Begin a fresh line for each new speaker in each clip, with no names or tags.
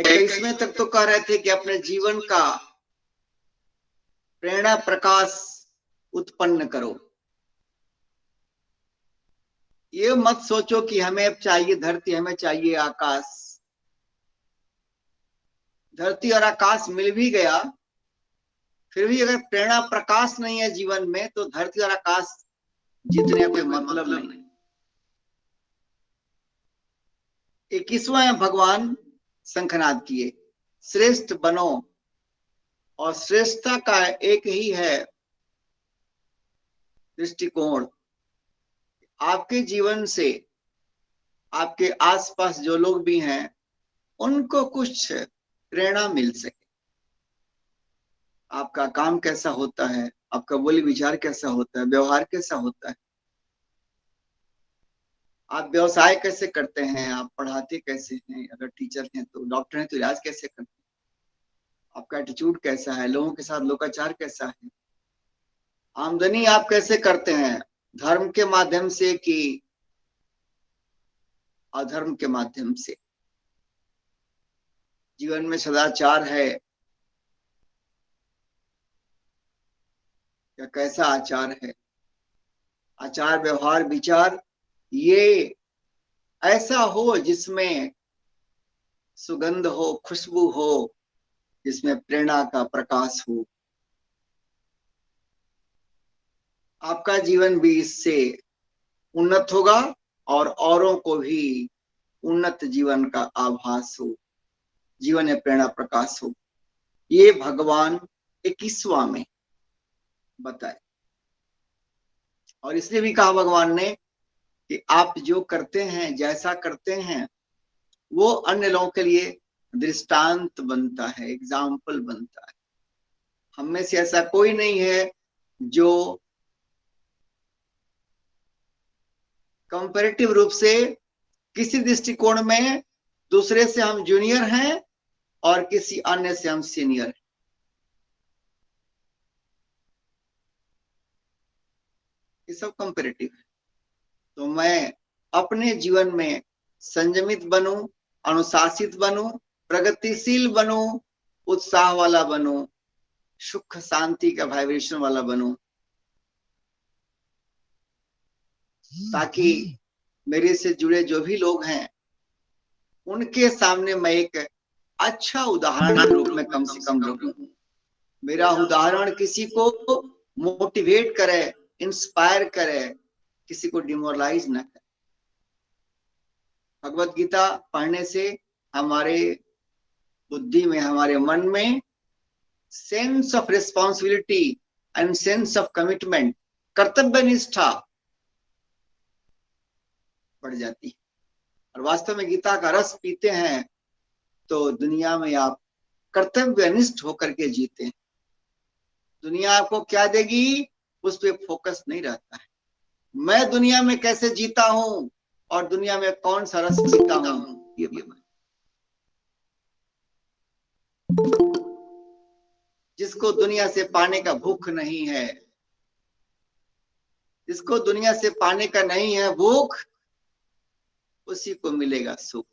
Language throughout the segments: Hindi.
21वें तक तो कह रहे थे कि अपने जीवन का प्रेरणा प्रकाश उत्पन्न करो। ये मत सोचो कि हमें अब चाहिए धरती, हमें चाहिए आकाश। धरती और आकाश मिल भी गया, फिर भी अगर प्रेरणा प्रकाश नहीं है जीवन में, तो धरती और आकाश जीतने का कोई मतलब नहीं। 21वां भगवान शंखनाद किए, श्रेष्ठ बनो। और श्रेष्ठता का एक ही है दृष्टिकोण। आपके जीवन से आपके आसपास जो लोग भी हैं, उनको कुछ प्रेरणा मिल सके। आपका काम कैसा होता है, आपका बोली विचार कैसा होता है, व्यवहार कैसा होता है, आप व्यवसाय कैसे करते हैं, आप पढ़ाते कैसे हैं, अगर टीचर हैं तो, डॉक्टर हैं तो इलाज कैसे करते हैं, आपका एटीट्यूड कैसा है, लोगों के साथ लोकाचार कैसा है, आमदनी आप कैसे करते हैं, धर्म के माध्यम से कि अधर्म के माध्यम से, जीवन में सदाचार है या कैसा आचार है, आचार व्यवहार विचार ये ऐसा हो जिसमें सुगंध हो, खुशबू हो, जिसमें प्रेरणा का प्रकाश हो। आपका जीवन भी इससे उन्नत होगा और औरों को भी उन्नत जीवन का आभास हो, जीवन में प्रेरणा प्रकाश हो। ये भगवान 21वां में बताए। और इसलिए भी कहा भगवान ने कि आप जो करते हैं, जैसा करते हैं, वो अन्य लोगों के लिए दृष्टांत बनता है, एग्जाम्पल बनता है। हम में से ऐसा कोई नहीं है जो कंपैरेटिव रूप से किसी दृष्टिकोण में दूसरे से हम जूनियर हैं और किसी अन्य से हम सीनियर हैं। ये सब कंपैरेटिव है। तो मैं अपने जीवन में संयमित बनूं, अनुशासित बनूं, प्रगतिशील बनूं, उत्साह वाला बनूं, सुख शांति का वाइब्रेशन वाला बनूं, ताकि मेरे से जुड़े जो भी लोग हैं उनके सामने मैं एक अच्छा उदाहरण के रूप में कम से कम रहूं। मेरा उदाहरण किसी को मोटिवेट करे, इंस्पायर करे, किसी को डिमोरलाइज न करे। भगवत गीता पढ़ने से हमारे बुद्धि में, हमारे मन में sense of responsibility and sense of commitment, कर्तव्य निष्ठा बढ़ जाती है। और वास्तव में गीता का रस पीते हैं तो दुनिया में आप कर्तव्यनिष्ठ होकर के जीते हैं। दुनिया आपको क्या देगी उस पर फोकस नहीं रहता है। मैं दुनिया में कैसे जीता हूं और दुनिया में कौन सा रस पीता हूं, ये जिसको दुनिया से पाने का भूख नहीं है, जिसको दुनिया से पाने का नहीं है भूख, उसी को मिलेगा सुख।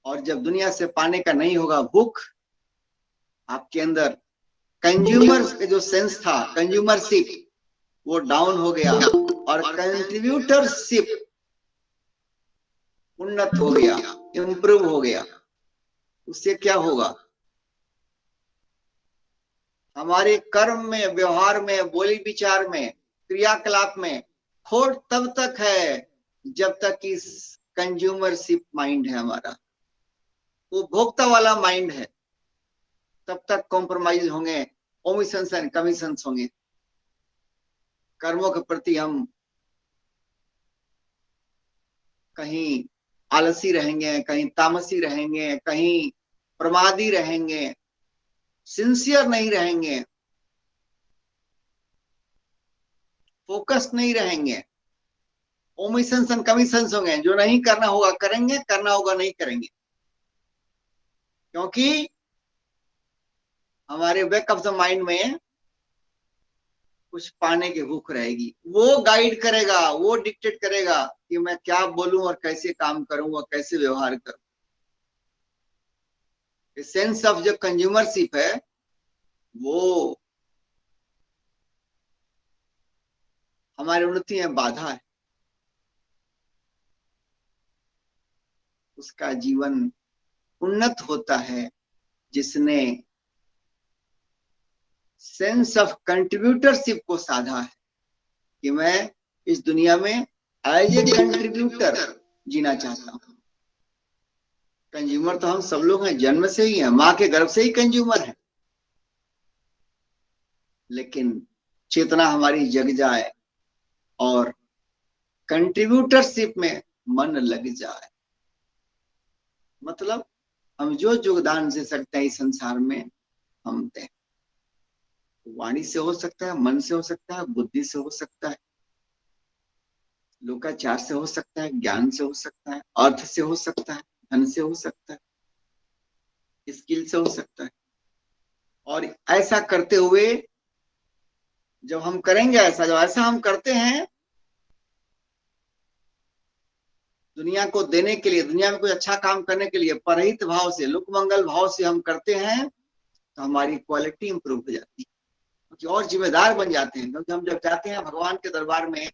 और जब दुनिया से पाने का नहीं होगा भूख, आपके अंदर कंज्यूमर जो सेंस था, कंज्यूमरशिप, वो डाउन हो गया और कंट्रीब्यूटरशिप उन्नत हो गया, इंप्रूव हो गया। उससे क्या होगा? हमारे कर्म में, व्यवहार में, बोली विचार में, क्रियाकलाप में खोट तब तक है जब तक इस कंज्यूमरशिप माइंड है हमारा, वो भोक्ता वाला माइंड है। तब तक कॉम्प्रोमाइज होंगे, ओमिशंस एंड कमीशंस होंगे। कर्मों के प्रति हम कहीं आलसी रहेंगे, कहीं तामसी रहेंगे, कहीं प्रमादी रहेंगे, सिंसियर नहीं रहेंगे, फोकस नहीं रहेंगे, ओमिशंस एंड कमीशंस होंगे। जो नहीं करना होगा करेंगे, करना होगा नहीं करेंगे, क्योंकि हमारे बैक ऑफ द माइंड में कुछ पाने की भूख रहेगी, वो गाइड करेगा, वो डिक्टेट करेगा कि मैं क्या बोलूं और कैसे काम करूं और कैसे व्यवहार करूं। सेंस ऑफ जो कंज्यूमरशिप है वो हमारी उन्नति में बाधा है। उसका जीवन उन्नत होता है जिसने सेंस ऑफ कंट्रीब्यूटरशिप को साधा है कि मैं इस दुनिया में एज ए कंट्रीब्यूटर जीना चाहता हूं। कंज्यूमर तो हम सब लोग हैं, जन्म से ही हैं, माँ के गर्भ से ही कंज्यूमर है। लेकिन चेतना हमारी जग जाए और कंट्रीब्यूटरशिप में मन लग जाए, मतलब हम जो योगदान दे सकते हैं इस संसार में हम दें। वाणी से हो सकता है, मन से हो सकता है, बुद्धि से हो सकता है, लोकाचार से हो सकता है, ज्ञान से हो सकता है, अर्थ से हो सकता है, धन से हो सकता है, स्किल से हो सकता है। और ऐसा करते हुए जब हम करेंगे, ऐसा जब ऐसा हम करते हैं दुनिया को देने के लिए, दुनिया में कोई अच्छा काम करने के लिए परहित भाव से, लोक मंगल भाव से हम करते हैं, तो हमारी क्वालिटी इंप्रूव हो जाती है, क्योंकि और जिम्मेदार बन जाते हैं। क्योंकि हम जब जाते हैं भगवान के दरबार में,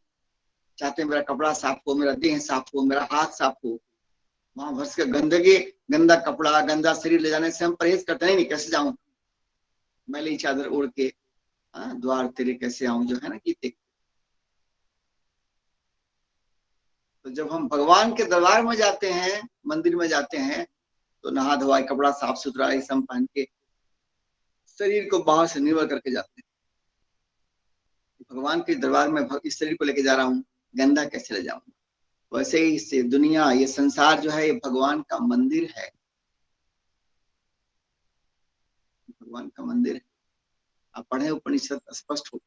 चाहते हैं मेरा कपड़ा साफ हो, मेरा देह साफ हो, मेरा हाथ साफ हो, वहां भर्स के गंदगी, गंदा कपड़ा, गंदा शरीर ले जाने से हम परहेज करते नहीं, कैसे जाऊं मैली चादर ओढ़ के, द्वार तेरे कैसे आऊं, जो है ना गीते। तो जब हम भगवान के दरबार में जाते हैं, मंदिर में जाते हैं, तो नहा धोवाए कपड़ा साफ सुथरा ये सब पहन के शरीर को बाहर से निर्मल करके जाते हैं। भगवान के दरबार में इस शरीर को लेके जा रहा हूँ, गंदा कैसे ले जाऊंगा। वैसे ही इससे दुनिया, ये संसार जो है ये भगवान का मंदिर है, भगवान का मंदिर है। आप पढ़े उपनिषद स्पष्ट हो,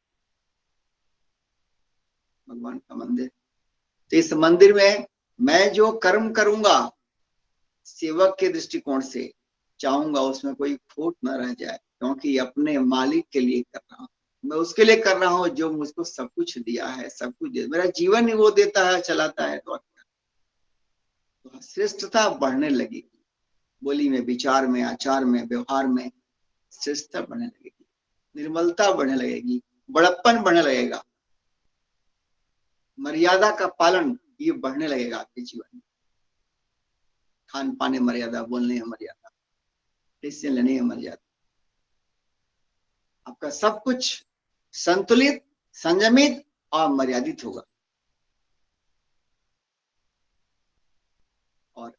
भगवान का मंदिर। तो इस मंदिर में मैं जो कर्म करूंगा सेवक के दृष्टिकोण से, चाहूंगा उसमें कोई खोट न रह जाए, क्योंकि अपने मालिक के लिए कर रहा हूं, मैं उसके लिए कर रहा हूँ जो मुझको सब कुछ दिया है, सब कुछ दे, मेरा जीवन ही वो देता है, चलाता है। तो श्रेष्ठता बढ़ने लगेगी, बोली में, विचार में, आचार में, व्यवहार में श्रेष्ठता बढ़ने लगेगी, निर्मलता बढ़ने लगेगी, बड़प्पन बढ़ने लगेगा, मर्यादा का पालन ये बढ़ने लगेगा आपके जीवन में। खान पाने मर्यादा, बोलने में मर्यादा, डिसीजन लेने में मर्यादा, आपका सब कुछ संतुलित, संयमित और मर्यादित होगा। और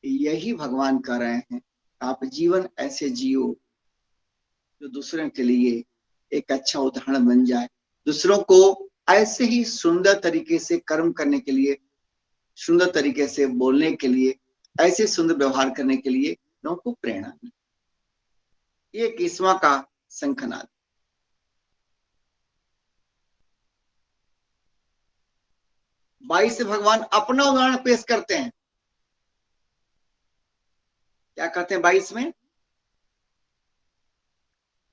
यही भगवान कह रहे हैं, आप जीवन ऐसे जियो जो दूसरों के लिए एक अच्छा उदाहरण बन जाए, दूसरों को ऐसे ही सुंदर तरीके से कर्म करने के लिए, सुंदर तरीके से बोलने के लिए, ऐसे सुंदर व्यवहार करने के लिए लोगों को प्रेरणा मिले। ये किस्मा का शंखनाद। बाईस से भगवान अपना उदाहरण पेश करते हैं। क्या कहते हैं 22 में?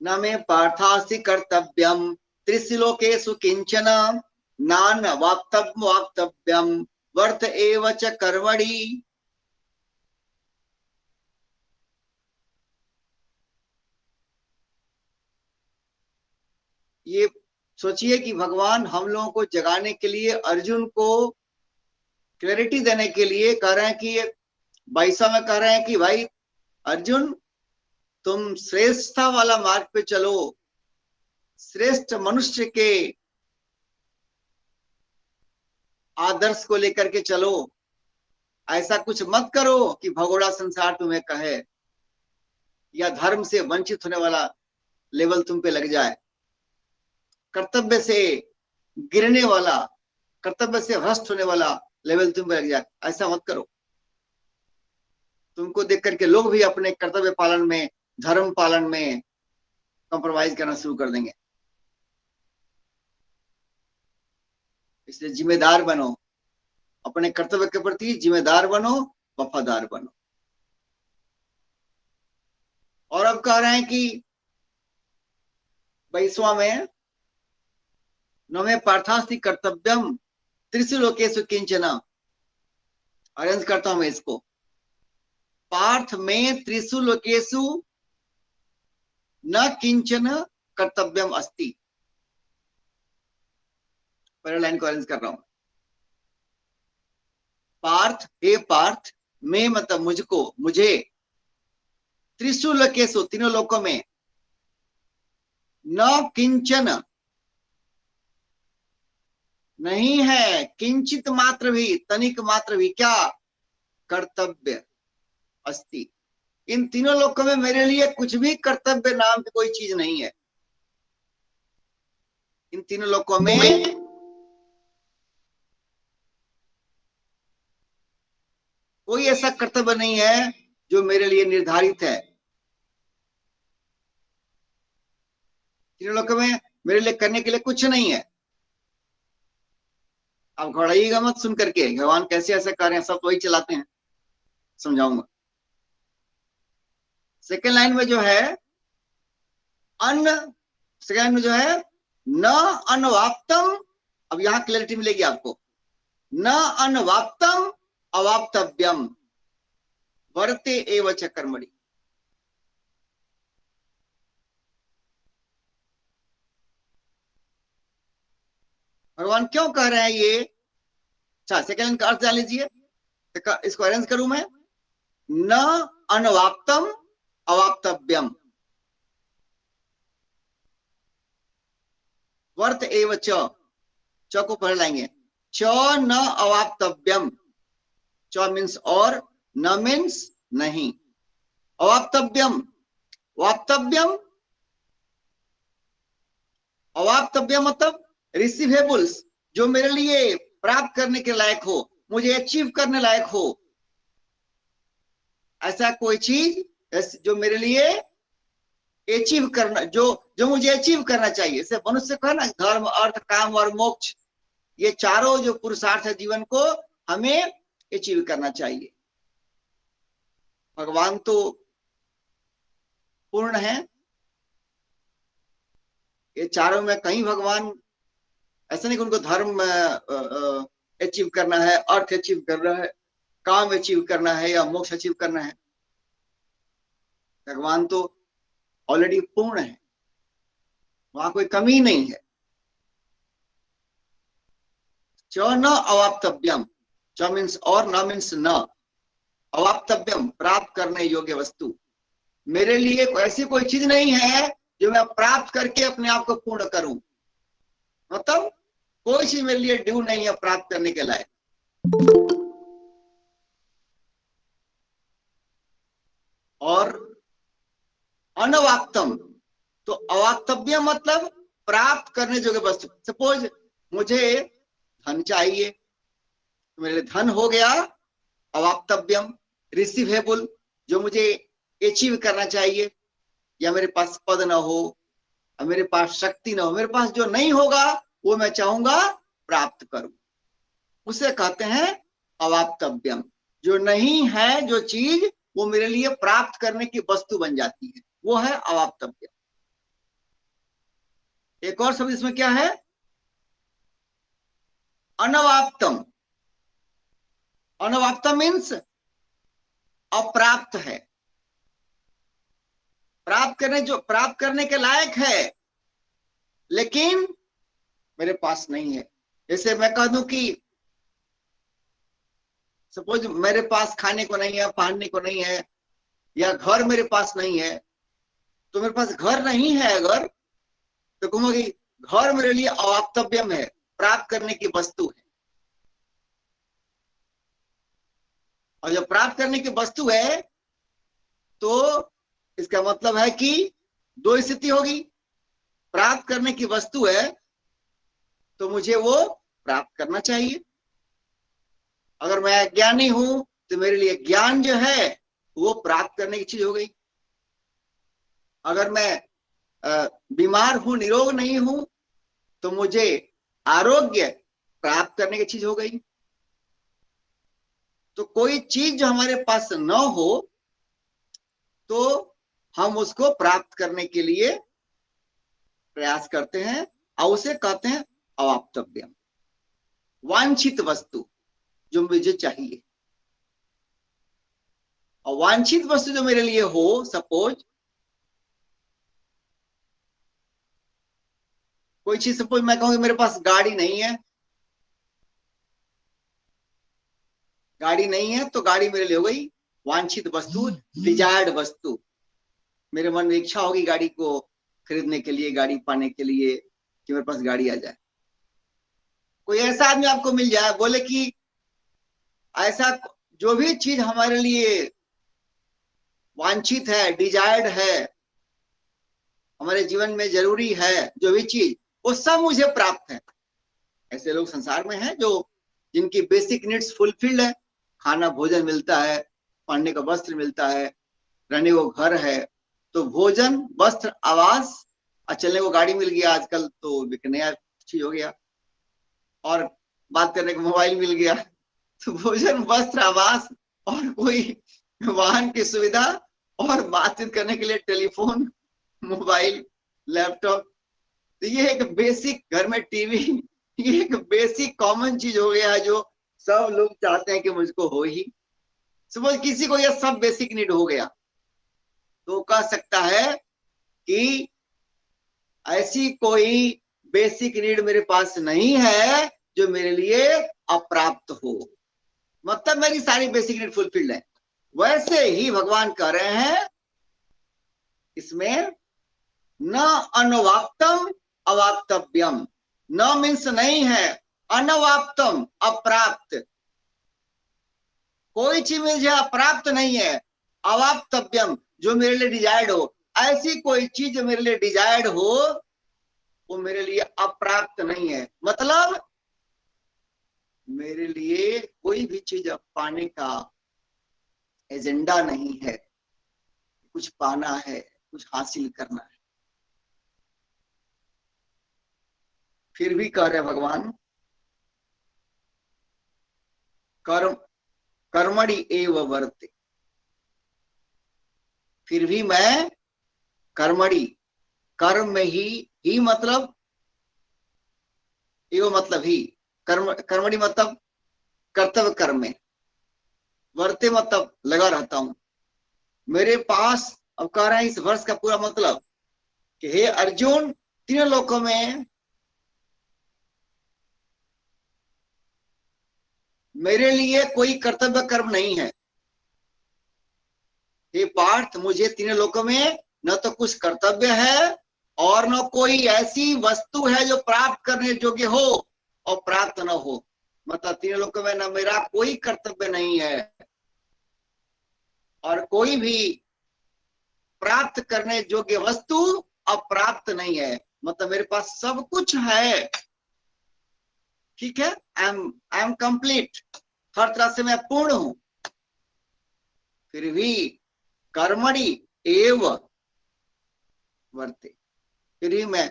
न मे पार्थासि कर्तव्यम त्रिशिलोकेषु किंचन नान वाक्तव्यम वर्त एव च कर्मणि। ये सोचिए कि भगवान हम लोगों को जगाने के लिए, अर्जुन को क्लैरिटी देने के लिए कह रहे हैं कि 22 में कह रहे हैं कि भाई अर्जुन, तुम श्रेष्ठता वाला मार्ग पे चलो, श्रेष्ठ मनुष्य के आदर्श को लेकर के चलो। ऐसा कुछ मत करो कि भगोड़ा संसार तुम्हें कहे, या धर्म से वंचित होने वाला लेवल तुम पे लग जाए, कर्तव्य से गिरने वाला, कर्तव्य से भ्रष्ट होने वाला लेवल तुम पे लग जाए। ऐसा मत करो। तुमको देख करके लोग भी अपने कर्तव्य पालन में, धर्म पालन में कॉम्प्रोमाइज करना शुरू कर देंगे। इसलिए जिम्मेदार बनो, अपने कर्तव्य के प्रति जिम्मेदार बनो, वफादार बनो। और अब कह रहे हैं कि 22वां में न मे पार्थास्ति कर्तव्यम त्रिषु लोकेषु किंचन। अरेंज करता हूं मैं इसको। पार्थ में त्रिषु लोकेषु न किंचन कर्तव्यम अस्ति। पहले लाइन को अरेंज कर रहा हूं। पार्थ, हे पार्थ, मैं मतलब मुझको, मुझे, त्रिषु लोकेषु तीनों लोकों में, न किंचन नहीं है, किंचित मात्र भी, तनिक मात्र भी, क्या, कर्तव्य अस्ति। इन तीनों लोकों में मेरे लिए कुछ भी कर्तव्य नाम की कोई चीज नहीं है। इन तीनों लोकों में कोई ऐसा कर्तव्य नहीं है जो मेरे लिए निर्धारित है। तीनों लोकों में मेरे लिए करने के लिए कुछ नहीं है। अब घबराइएगा मत सुन करके, भगवान कैसे ऐसे कर रहे हैं, सब वही चलाते हैं, समझाऊंगा। सेकेंड लाइन में जो है अन्न, सेकेंड में जो है न अनवाप्तम, अब यहां क्लैरिटी मिलेगी आपको। न अनवाप्तम अवाप्तव्यम वर्ते एव च कर्मणि। भगवान क्यों कह रहे हैं ये? अच्छा, सेकेंड का अर्थ जान लीजिए, इसको अरेंज करूं मैं। न अनवाप्तम अवाप्तव्यम वर्त एव च को पढ़ लाएंगे। च न अवाप्तव्यम, च मीन्स और, न मीन्स नहीं, अवाप्तव्यम, वाप्तव्यम, अवाप्तव्यम मतलब रिसीवेबल्स, जो मेरे लिए प्राप्त करने के लायक हो, मुझे अचीव करने लायक हो, ऐसा कोई चीज जो मेरे लिए अचीव करना, जो जो मुझे अचीव करना चाहिए। जैसे मनुष्य को है ना, धर्म अर्थ काम और मोक्ष, ये चारों जो पुरुषार्थ है जीवन को हमें अचीव करना चाहिए। भगवान तो पूर्ण है, ये चारों में कहीं भगवान ऐसा नहीं कि उनको धर्म अचीव करना है, अर्थ अचीव करना है, काम अचीव करना है या मोक्ष अचीव करना है। भगवान तो ऑलरेडी पूर्ण है, वहां कोई कमी नहीं है। च न अवाप्तव्यम, च मीन्स और, न मीन्स न, अवाप्तव्यम प्राप्त करने योग्य वस्तु, मेरे लिए ऐसी कोई चीज नहीं है जो मैं प्राप्त करके अपने आप को पूर्ण करूं। मतलब कोई चीज मेरे लिए ड्यू नहीं है प्राप्त करने के लायक। और अनवाप्तम, तो अवाप्तव्य मतलब प्राप्त करने योग्य वस्तु। सपोज मुझे धन चाहिए, तो मेरे लिए धन हो गया अवाप्तव्यम, रिसीवेबल, जो मुझे अचीव करना चाहिए। या मेरे पास पद ना हो, मेरे पास शक्ति ना हो, मेरे पास जो नहीं होगा वो मैं चाहूंगा प्राप्त करूं, उसे कहते हैं अवाप्तव्यम। जो नहीं है जो चीज, वो मेरे लिए प्राप्त करने की वस्तु बन जाती है, वो है अवाप्तव्य। एक और शब्द इसमें क्या है, अनवाप्तम। अनवाप्तम मीन्स अप्राप्त है, प्राप्त करने, जो प्राप्त करने के लायक है लेकिन मेरे पास नहीं है। जैसे मैं कह दूं कि सपोज मेरे पास खाने को नहीं है, पहनने को नहीं है, या घर मेरे पास नहीं है, तो मेरे पास घर नहीं है अगर, तो कहूंगा कि घर मेरे लिए अवाप्तव्यम है, प्राप्त करने की वस्तु है। और जब प्राप्त करने की वस्तु है तो इसका मतलब है कि दो स्थिति होगी। प्राप्त करने की वस्तु है तो मुझे वो प्राप्त करना चाहिए। अगर मैं अज्ञानी हूं तो मेरे लिए ज्ञान जो है वो प्राप्त करने की चीज हो गई। अगर मैं बीमार हूं, निरोग नहीं हूं, तो मुझे आरोग्य प्राप्त करने की चीज हो गई। तो कोई चीज जो हमारे पास न हो तो हम उसको प्राप्त करने के लिए प्रयास करते हैं, और उसे कहते हैं अवाप्तव्यम, वांछित वस्तु जो मुझे चाहिए, और वांछित वस्तु जो मेरे लिए हो, सपोज कोई चीज, सपोज मैं कहूँ मेरे पास गाड़ी नहीं है, गाड़ी नहीं है तो गाड़ी मेरे लिए हो गई वांछित वस्तु, डिजायर्ड वस्तु। मेरे मन में इच्छा होगी गाड़ी को खरीदने के लिए, गाड़ी पाने के लिए, कि मेरे पास गाड़ी आ जाए। कोई ऐसा आदमी आपको मिल जाए बोले कि ऐसा जो भी चीज हमारे लिए वांछित है, डिजायर्ड है, हमारे जीवन में जरूरी है, जो भी चीज, वो सब मुझे प्राप्त है। ऐसे लोग संसार में हैं जो जिनकी बेसिक नीड्स फुलफिल्ड है, खाना भोजन मिलता है, पहनने का वस्त्र मिलता है, रहने को घर है, तो भोजन वस्त्र आवास, और चलने को गाड़ी मिल गया, आजकल तो एक नया चीज हो गया, और बात करने का मोबाइल मिल गया, तो भोजन वस्त्र आवास और कोई वाहन की सुविधा और बातचीत करने के लिए टेलीफोन, मोबाइल, लैपटॉप, तो ये एक बेसिक, घर में टीवी, ये एक बेसिक कॉमन चीज हो गया है जो सब लोग चाहते हैं कि मुझको हो ही। सपोज किसी को यह सब बेसिक नीड हो गया तो कह सकता है कि ऐसी कोई बेसिक नीड मेरे पास नहीं है जो मेरे लिए अप्राप्त हो, मतलब मेरी सारी बेसिक नीड फुलफिल्ड है। वैसे ही भगवान कह रहे हैं इसमें, न अनवाप्तम अवाप्तव्यम, न मीन्स नहीं है, अनवाप्तम अप्राप्त, कोई चीज मुझे अप्राप्त नहीं है, अवाप्तव्यम जो मेरे लिए डिजायर्ड हो, ऐसी कोई चीज जो मेरे लिए डिजायर्ड हो वो मेरे लिए अप्राप्त नहीं है। मतलब मेरे लिए कोई भी चीज पाने का एजेंडा नहीं है, कुछ पाना है, कुछ हासिल करना है। फिर भी कह रहे भगवान, कर्म कर्मणि एव वर्ते, फिर भी मैं कर्मणि, कर्म में ही मतलब, एव मतलब ही, कर्मणि मतलब कर्तव्य कर्म में, वर्ते मतलब लगा रहता हूं। मेरे पास, अब कह रहे हैं इस वर्ष का पूरा मतलब कि हे अर्जुन, तीनों लोकों में मेरे लिए कोई कर्तव्य कर्म नहीं है। हे पार्थ, मुझे तीनों लोकों में न तो कुछ कर्तव्य है और न कोई ऐसी वस्तु है जो प्राप्त करने योग्य हो और प्राप्त न हो। मतलब तीनों लोकों में न मेरा कोई कर्तव्य नहीं है और कोई भी प्राप्त करने योग्य वस्तु अप्राप्त नहीं है। मतलब मेरे पास सब कुछ है, ठीक है, आई एम कंप्लीट, हर तरह से मैं पूर्ण हूं, फिर भी कर्मणि एव वर्ते, फिर भी मैं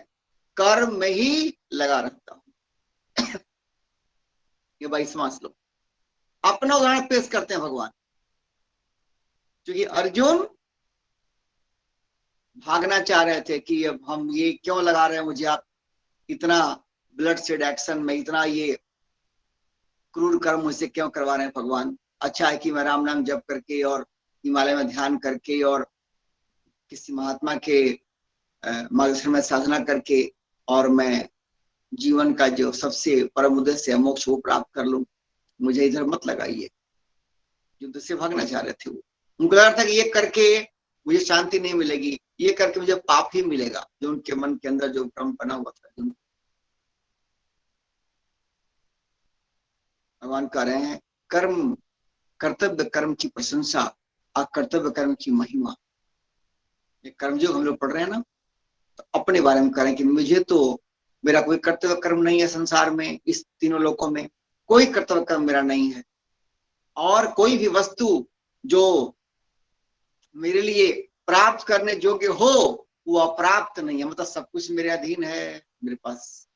कर्म में ही लगा रहता हूं। ये 22वां श्लोक, अपना उदाहरण पेश करते हैं भगवान, क्योंकि अर्जुन भागना चाह रहे थे कि अब हम ये क्यों लगा रहे हैं मुझे आप, इतना ब्लड सेड एक्शन में, इतना ये क्रूर कर्म मुझसे क्यों करवा रहे हैं भगवान। अच्छा है कि मैं राम नाम जप करके और हिमालय में ध्यान करके और किसी महात्मा के मार्गदर्शन में साधना करके और मैं जीवन का जो सबसे परम उद्देश्य है मोक्ष वो प्राप्त कर लूं, मुझे इधर मत लगाइए। युद्ध से भागना चाह रहे थे वो, उनको लगा था कि ये करके मुझे शांति नहीं मिलेगी, ये करके मुझे पाप ही मिलेगा, जो उनके मन के अंदर जो क्रम बना हुआ था। भगवान कह रहे हैं, कर्म, कर्तव्य कर्म की प्रशंसा और कर्तव्य कर्म की महिमा, ये कर्म जो हम लोग पढ़ रहे हैं ना, तो अपने बारे में कह रहे हैं कि मुझे तो, मेरा कोई कर्तव्य कर्म नहीं है संसार में, इस तीनों लोकों में कोई कर्तव्य कर्म मेरा नहीं है, और कोई भी वस्तु जो मेरे लिए प्राप्त करने योग्य हो वो अप्राप्त नहीं है। मतलब सब कुछ मेरे अधीन है, मेरे पास,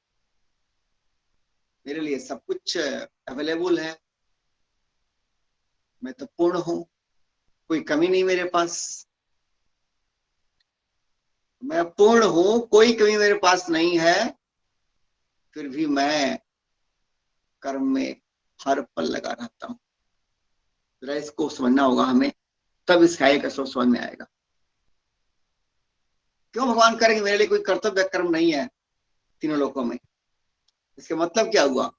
मेरे लिए सब कुछ अवेलेबल है, मैं तो पूर्ण हूं, कोई कमी नहीं मेरे पास, मैं पूर्ण हूं, कोई कमी मेरे पास नहीं है। फिर भी मैं कर्म में हर पल लगा रहता हूँ। जरा इसको समझना होगा हमें, तब इस ख्याल का सोच समझ में आएगा। क्यों भगवान करेंगे मेरे लिए कोई कर्तव्य कर्म नहीं है तीनों लोकों में? इसका मतलब क्या हुआ?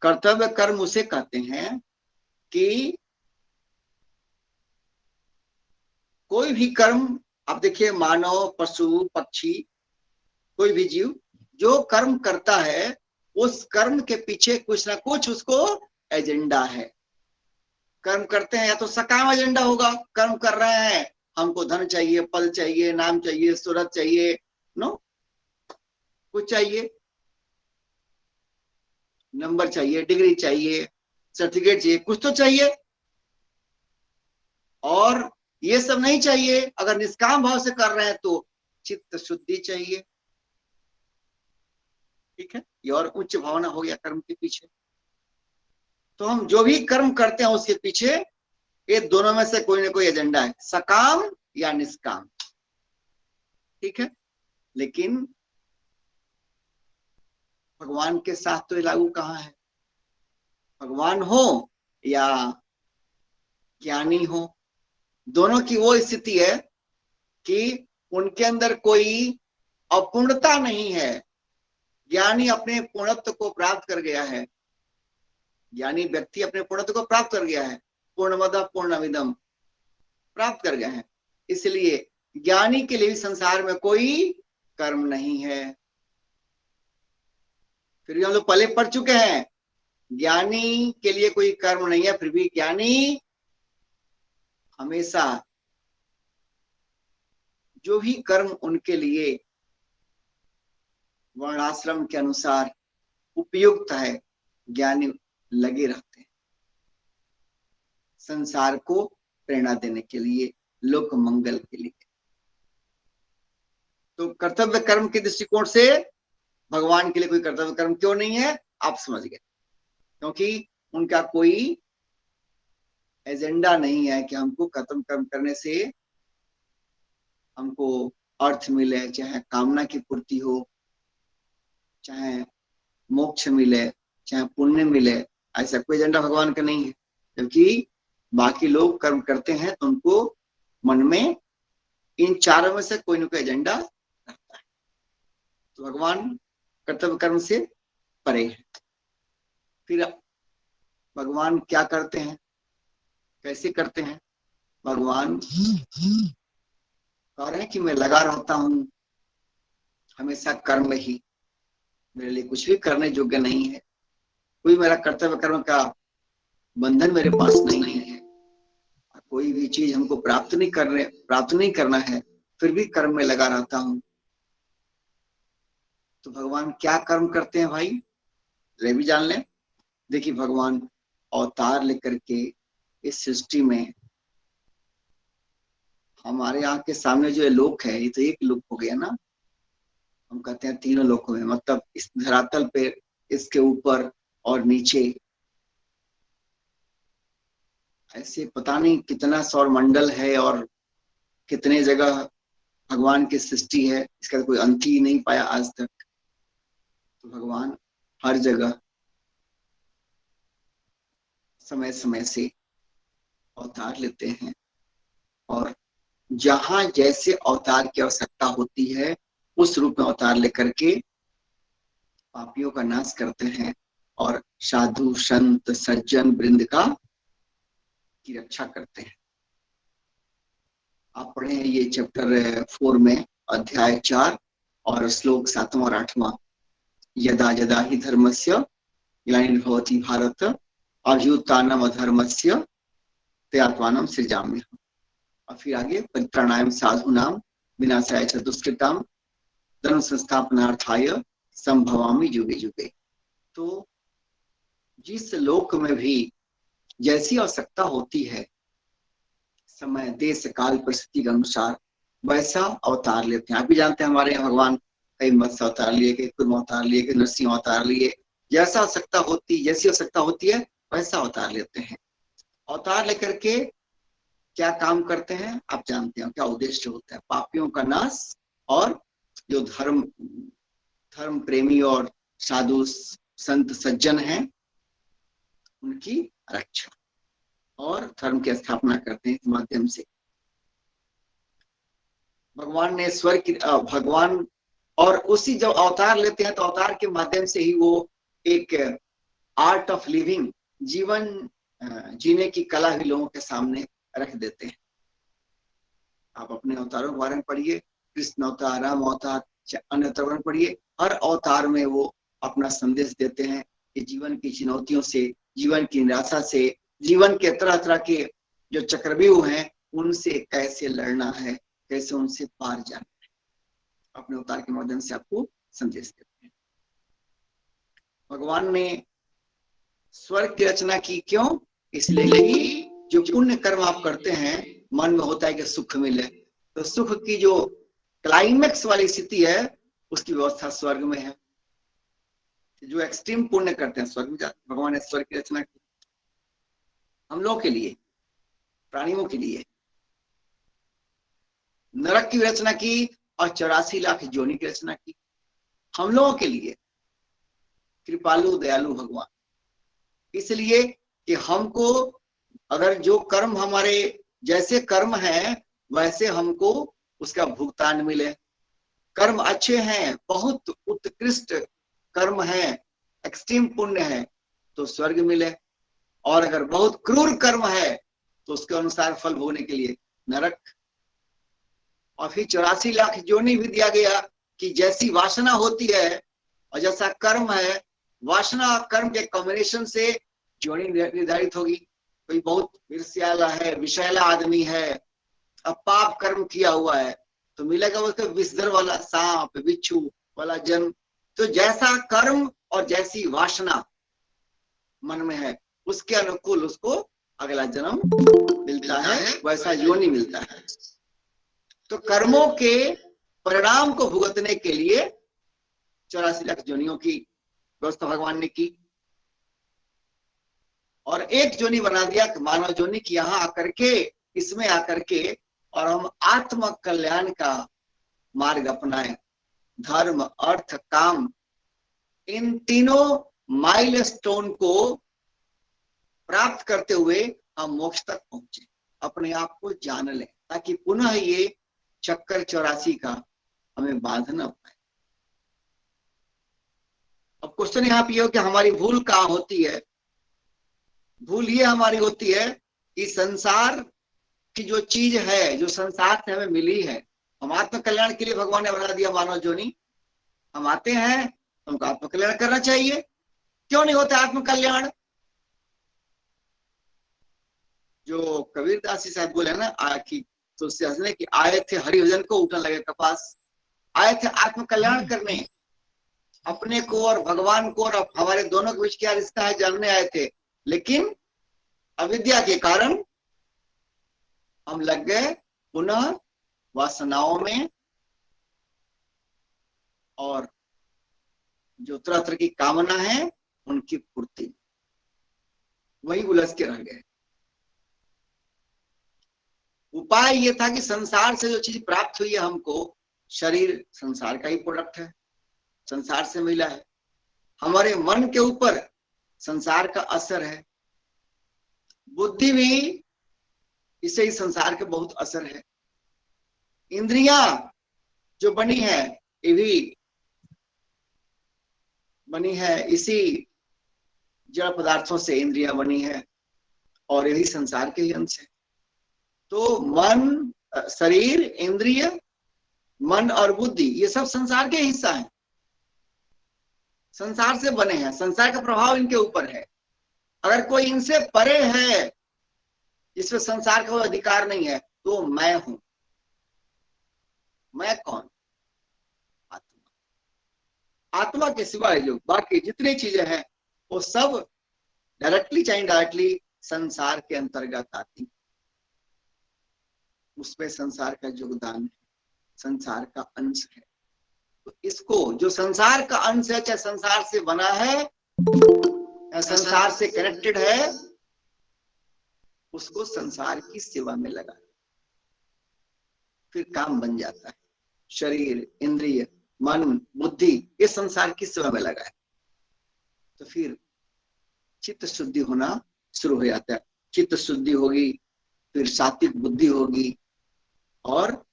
कर्तव्य कर्म उसे कहते हैं कि कोई भी कर्म, आप देखिए मानव, पशु, पक्षी, कोई भी जीव जो कर्म करता है, उस कर्म के पीछे कुछ ना कुछ उसको एजेंडा है। कर्म करते हैं या तो सकाम एजेंडा होगा, कर्म कर रहे हैं, हमको धन चाहिए, पद चाहिए, नाम चाहिए, शोहरत चाहिए, नो, कुछ चाहिए, नंबर चाहिए, डिग्री चाहिए, सर्टिफिकेट चाहिए, कुछ तो चाहिए। और ये सब नहीं चाहिए, अगर निष्काम भाव से कर रहे हैं तो चित्त शुद्धि चाहिए। ठीक है, ये और उच्च भावना हो गया कर्म के पीछे। तो हम जो भी कर्म करते हैं उसके पीछे ये दोनों में से कोई ना कोई एजेंडा है, सकाम या निष्काम। ठीक है, लेकिन भगवान के साथ तो ये लागू कहाँ है? भगवान हो या ज्ञानी हो, दोनों की वो स्थिति है कि उनके अंदर कोई अपूर्णता नहीं है। ज्ञानी अपने पूर्णत्व को प्राप्त कर गया है, ज्ञानी व्यक्ति अपने पूर्णत्व को प्राप्त कर गया है, पूर्णमद पूर्णमिदम प्राप्त कर गए हैं। इसलिए ज्ञानी के लिए संसार में कोई कर्म नहीं है। फिर भी हम लोग पहले पढ़ चुके हैं, ज्ञानी के लिए कोई कर्म नहीं है, फिर भी ज्ञानी हमेशा जो भी कर्म उनके लिए वर्णाश्रम के अनुसार उपयुक्त है, ज्ञानी लगे रहते हैं संसार को प्रेरणा देने के लिए, लोक मंगल के लिए। तो कर्तव्य कर्म के दृष्टिकोण से भगवान के लिए कोई कर्तव्य कर्म क्यों नहीं है, आप समझ गए। क्योंकि उनका कोई एजेंडा नहीं है कि हमको कर्तव्य कर्म करने से हमको अर्थ मिले, चाहे कामना की पूर्ति हो, चाहे मोक्ष मिले, चाहे पुण्य मिले, ऐसा कोई एजेंडा भगवान का नहीं है। जबकि बाकी लोग कर्म करते हैं तो उनको मन में इन चारों में से कोई ना कोई एजेंडा रहता है। तो भगवान कर्तव्य कर्म से परे है। फिर भगवान क्या करते हैं, कैसे करते हैं? भगवान कह रहे हैं कि मैं लगा रहता हूं हमेशा कर्म में ही, मेरे लिए कुछ भी करने योग्य नहीं है, कोई मेरा कर्तव्य कर्म का बंधन मेरे पास नहीं है, कोई भी चीज हमको प्राप्त नहीं करना है, फिर भी कर्म में लगा रहता हूं। तो भगवान क्या कर्म करते हैं भाई, ये भी जान लें। देखिए, भगवान अवतार लेकर के इस सृष्टि में, हमारे यहाँ के सामने जो लोक है, ये तो एक लोक हो गया ना, हम कहते हैं तीनों लोकों में, मतलब इस धरातल पे, इसके ऊपर और नीचे, ऐसे पता नहीं कितना सौर मंडल है और कितने जगह भगवान की सृष्टि है, इसका कोई अंत ही नहीं पाया आज तक। तो भगवान हर जगह समय समय से अवतार लेते हैं, और जहां जैसे अवतार की आवश्यकता होती है उस रूप में अवतार लेकर के पापियों का नाश करते हैं और साधु संत सज्जन वृंद का की रक्षा करते हैं। आप पढ़े ये चैप्टर 4 में अध्याय 4 और श्लोक 7वां और 8वां। यदा यदा ही धर्मस्य ग्लानिर्भवति भारत अभ्युत्थानम् अधर्मस्य तदात्मानं सृजाम्यहम्। और फिर आगे, परित्राणाय साधूनां विनाशाय च दुष्कृतां धर्म संस्थापनार्थाय संभवामि युगे युगे। तो जिस लोक में भी जैसी आवश्यकता होती है, समय देश काल परिस्थिति के अनुसार वैसा अवतार लेते हैं। आप भी जानते हैं हमारे यहाँ भगवान कई मत्स्य अवतार लिए, कई कुर्म अवतार लिए, कई नरसिंह अवतार लिए। जैसी आवश्यकता होती है वैसा अवतार लेते हैं। अवतार लेकर के क्या काम करते हैं आप जानते हैं, क्या उद्देश्य होता है? पापियों का नाश, और जो धर्म प्रेमी और साधु संत सज्जन हैं उनकी रक्षा और धर्म की स्थापना करते हैं इस माध्यम से। भगवान ने स्वर्ग की भगवान और उसी जब अवतार लेते हैं तो अवतार के माध्यम से ही वो एक आर्ट ऑफ लिविंग, जीवन जीने की कला भी लोगों के सामने रख देते हैं। आप अपने अवतारों के बारे में पढ़िए, कृष्ण अवतार, राम अवतार, अन्य अवतार पढ़िए, हर अवतार में वो अपना संदेश देते हैं कि जीवन की चुनौतियों से, जीवन की निराशा से, जीवन के तरह तरह के जो चक्रव्यूह हैं उनसे कैसे लड़ना है, कैसे उनसे पार जाना है, अपने अवतार के माध्यम से आपको संदेश देते हैं। भगवान ने स्वर्ग की रचना की, क्यों? इसलिए कि जो पुण्य कर्म आप करते हैं मन में होता है कि सुख मिले, तो सुख की जो क्लाइमेक्स वाली स्थिति है उसकी व्यवस्था स्वर्ग में है। जो एक्सट्रीम पुण्य करते हैं स्वर्ग में जाते। भगवान ने स्वर्ग की रचना की हम लोगों के लिए, प्राणियों के लिए। नरक की रचना की और 84 लाख योनि की रचना की हम लोगों के लिए। कृपालु दयालु भगवान, इसलिए कि हमको अगर जो कर्म हमारे जैसे कर्म है वैसे हमको उसका भुगतान मिले। कर्म अच्छे हैं, बहुत उत्कृष्ट कर्म है, एक्सट्रीम पुण्य है तो स्वर्ग मिले, और अगर बहुत क्रूर कर्म है तो उसके अनुसार फल भोगने के लिए नरक। और फिर 84 लाख योनि भी दिया गया कि जैसी वासना होती है और जैसा कर्म है, वासना और कर्म के कॉम्बिनेशन से योनि निर्धारित होगी। कोई बहुत ईर्ष्याला है, विषैला आदमी है, अब पाप कर्म किया हुआ है तो मिलेगा उसको विषधर वाला, सांप बिच्छू वाला जन्म। तो जैसा कर्म और जैसी वासना मन में है उसके अनुकूल उसको अगला जन्म मिलता है, वैसा योनि मिलता है। तो कर्मों के परिणाम को भुगतने के लिए 84 लाख योनियों की व्यवस्था भगवान ने की, और एक योनि बना दिया मानव योनि की, यहाँ आकर के, इसमें आकर के और हम आत्म कल्याण का मार्ग अपनाएं। धर्म, अर्थ, काम, इन तीनों माइलस्टोन को प्राप्त करते हुए हम मोक्ष तक पहुंचे, अपने आप को जान लें, ताकि पुनः ये चक्कर 84 का हमें बांध न पाए। अब क्वेश्चन यहाँ पे हो कि हमारी भूल कहाँ होती है? भूल ये हमारी होती है कि संसार की जो चीज है, जो संसार से हमें मिली है, हम आत्म कल्याण के लिए भगवान ने बना दिया मानव जोनी। हम आते हैं, हमको आत्म कल्याण करना चाहिए। क्यों नहीं होता आत्म कल्याण? जो कबीरदास जी साहब बोले ना कि तो हंसने की आए थे हरिभजन को उठने लगे कपास, आए थे आत्म कल्याण करने, अपने को और भगवान को और हमारे दोनों के बीच क्या रिश्ता है जानने आए थे। लेकिन अविद्या के कारण हम लग गए पुनः वासनाओं में, और जो तरह तरह की कामना है उनकी पूर्ति, वही उलझ के रह गए। उपाय ये था कि संसार से जो चीज प्राप्त हुई है हमको, शरीर संसार का ही प्रोडक्ट है, संसार से मिला है। हमारे मन के ऊपर संसार का असर है, बुद्धि भी इससे ही संसार के बहुत असर है। इंद्रियां जो बनी है ये भी बनी है इसी जड़ पदार्थों से, इंद्रियां बनी है और यही संसार के ही अंश है। तो मन, शरीर, इंद्रिय, मन और बुद्धि ये सब संसार के हिस्सा हैं, संसार से बने हैं, संसार का प्रभाव इनके ऊपर है। अगर कोई इनसे परे है, जिसमें संसार का कोई अधिकार नहीं है, तो मैं हूं। मैं कौन? आत्मा। आत्मा के सिवाय जो बाकी जितनी चीजें हैं वो सब डायरेक्टली चाहे इनडायरेक्टली संसार के अंतर्गत आती, उसमें संसार का योगदान है, संसार का अंश है। तो इसको, जो संसार का अंश है, चाहे संसार से बना है या संसार से कनेक्टेड है, उसको संसार की सेवा में लगा, फिर काम बन जाता है। शरीर, इंद्रिय, मन, बुद्धि ये संसार की सेवा में लगा है। तो फिर चित्त शुद्धि होना शुरू हो जाता है। चित्त शुद्धि होगी, फिर सात्विक बुद्धि होगी, और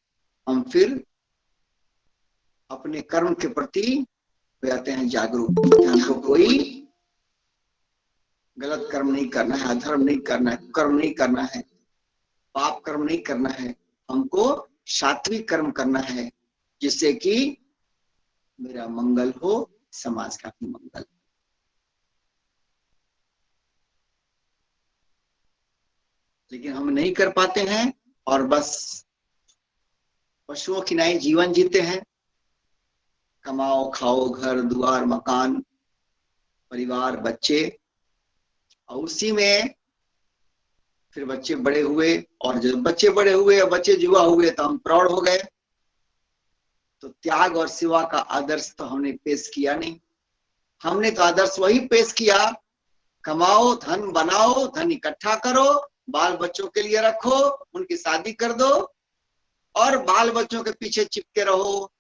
हम फिर अपने कर्म के प्रति हो जाते हैं जागरूक। हमको कोई गलत कर्म नहीं करना है, अधर्म नहीं करना है, कर्म नहीं करना है, पाप कर्म नहीं करना है, हमको सात्विक कर्म करना है, जिससे कि मेरा मंगल हो, समाज का भी मंगल। लेकिन हम नहीं कर पाते हैं और बस पशुओं की नाई जीवन जीते हैं। कमाओ खाओ, घर द्वार मकान परिवार बच्चे, और उसी में फिर बच्चे बड़े हुए, और जब बच्चे बड़े हुए और बच्चे युवा हुए तो हम प्रौढ़ हो गए। तो त्याग और सेवा का आदर्श तो हमने पेश किया नहीं। हमने तो आदर्श वही पेश किया, कमाओ धन बनाओ, धन इकट्ठा करो, बाल बच्चों के लिए रखो, उनकी शादी कर दो और बाल बच्चों के पीछे चिपके रहो,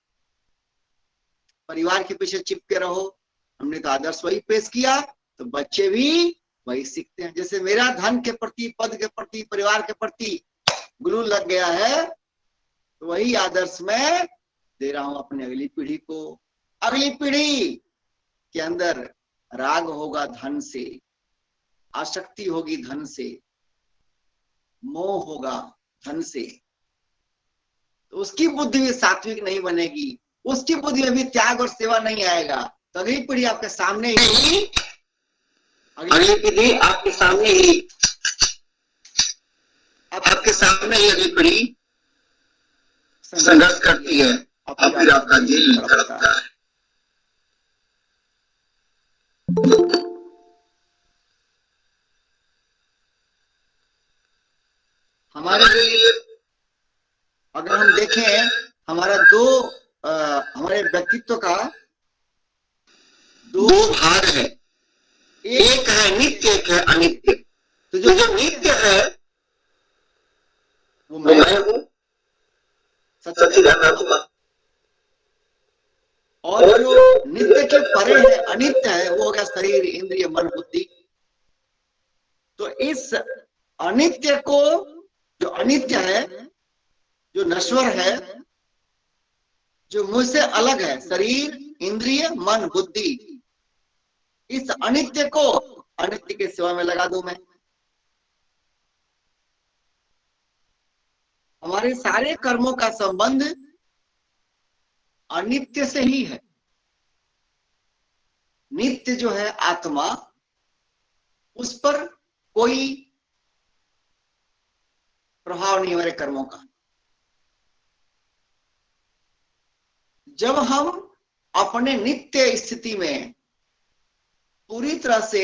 परिवार के पीछे चिपके रहो। हमने तो आदर्श वही पेश किया, तो बच्चे भी वही सीखते हैं। जैसे मेरा धन के प्रति, पद के प्रति, परिवार के प्रति गुरु लग गया है, तो वही आदर्श मैं दे रहा हूं अपनी अगली पीढ़ी को। अगली पीढ़ी के अंदर राग होगा धन से, आसक्ति होगी धन से, मोह होगा धन से, तो उसकी बुद्धि भी सात्विक नहीं बनेगी, उसकी बुद्धि में भी त्याग और सेवा नहीं आएगा। तो अगली पीढ़ी आपके सामने ही, अगली पीढ़ी आपके सामने ही, आपके सामने ही अगली पीढ़ी संघर्ष करती है और फिर आपका दिल धड़कता है। हमारे लिए अगर हम देखें, हमारा हमारे व्यक्तित्व का दो भाग है, एक है नित्य, एक है अनित्य। तो जो नित्य है वो मैं हूं, सच्चिदानंद, और जो नित्य के परे है, अनित्य है, वो हो गया शरीर इंद्रिय मन बुद्धि। तो इस अनित्य को, जो अनित्य है, जो नश्वर है, जो मुझसे अलग है, शरीर इंद्रिय मन बुद्धि, इस अनित्य को अनित्य की सेवा में लगा दूं मैं। हमारे सारे कर्मों का संबंध अनित्य से ही है। नित्य जो है आत्मा, उस पर कोई प्रभाव नहीं हमारे कर्मों का। जब हम अपने नित्य स्थिति में पूरी तरह से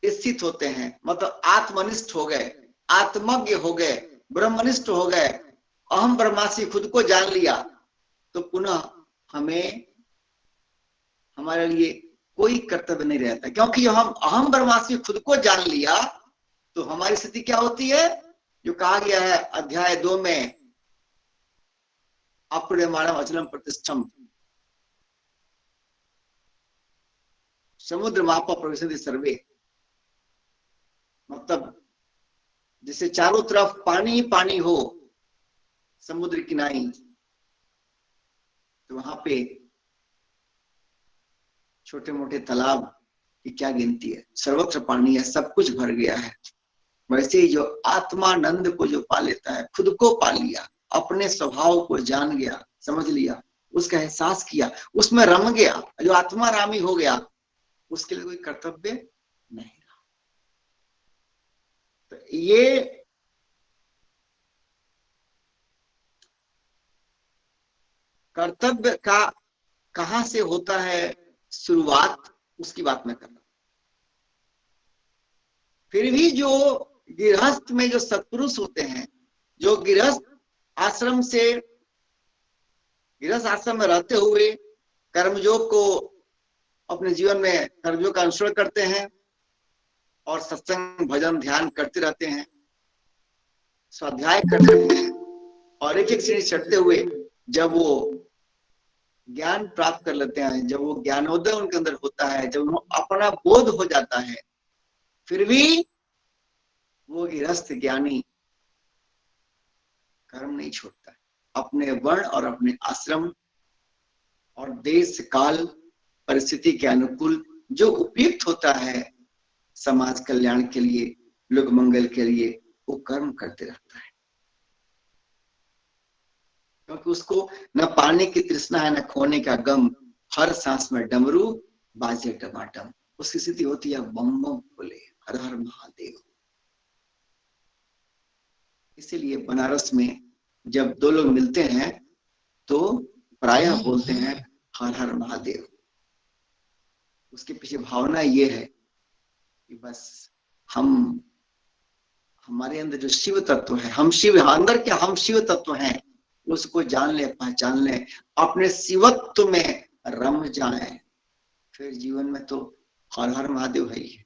स्थित होते हैं, मतलब आत्मनिष्ठ हो गए, आत्मज्ञ हो गए, ब्रह्मनिष्ठ हो गए, अहम ब्रह्मास्मि खुद को जान लिया, तो पुनः हमें, हमारे लिए कोई कर्तव्य नहीं रहता। क्योंकि हम अहम ब्रह्मास्मि खुद को जान लिया, तो हमारी स्थिति क्या होती है, जो कहा गया है अध्याय 2 में, अप्रमेयमाणम अचलम प्रतिष्ठम समुद्र मापा प्रविशन्ति सर्वे। मतलब जैसे चारों तरफ पानी ही पानी हो समुद्र किनारे, तो वहां पे छोटे मोटे तालाब की क्या गिनती है, सर्वत्र पानी है, सब कुछ भर गया है। वैसे ही जो आत्मानंद को जो पा लेता है, खुद को पा लिया, अपने स्वभाव को जान गया, समझ लिया, उसका एहसास किया, उसमें रम गया, जो आत्मारामी हो गया, उसके लिए कोई कर्तव्य नहीं रहा। तो ये कर्तव्य का कहां से होता है शुरुआत, उसकी बात मैं कर रहा हूं। फिर भी जो गृहस्थ में जो सत्पुरुष होते हैं, जो गृहस्थ आश्रम में रहते हुए कर्मयोग को अपने जीवन में कर्मयोग का अनुसरण करते हैं और सत्संग भजन ध्यान करते रहते हैं, स्वाध्याय करते हैं, और एक एक सीढ़ी चढ़ते हुए जब वो ज्ञान प्राप्त कर लेते हैं, जब वो ज्ञानोदय उनके अंदर होता है, जब वो अपना बोध हो जाता है, फिर भी वो गृहस्थ ज्ञानी कर्म नहीं छोड़ता है। अपने वर्ण और अपने आश्रम और देश काल परिस्थिति के अनुकूल जो उपयुक्त होता है समाज कल्याण के लिए, लोक मंगल के लिए, वो कर्म करते रहता है, क्योंकि उसको न पाने की तृष्णा है, न खोने का गम। हर सांस में डमरू बाजे टमाटम। उसकी स्थिति होती है बम बम बोले, हर हर महादेव। इसीलिए बनारस में जब दो लोग मिलते हैं तो प्रायः बोलते हैं हर हर महादेव। उसके पीछे भावना ये है कि बस हमारे अंदर जो शिव तत्व है, हम शिव अंदर के हम शिव तत्व हैं, उसको जान ले, पहचान ले, अपने शिवत्व में रम जाए, फिर जीवन में तो हर हर महादेव है ही।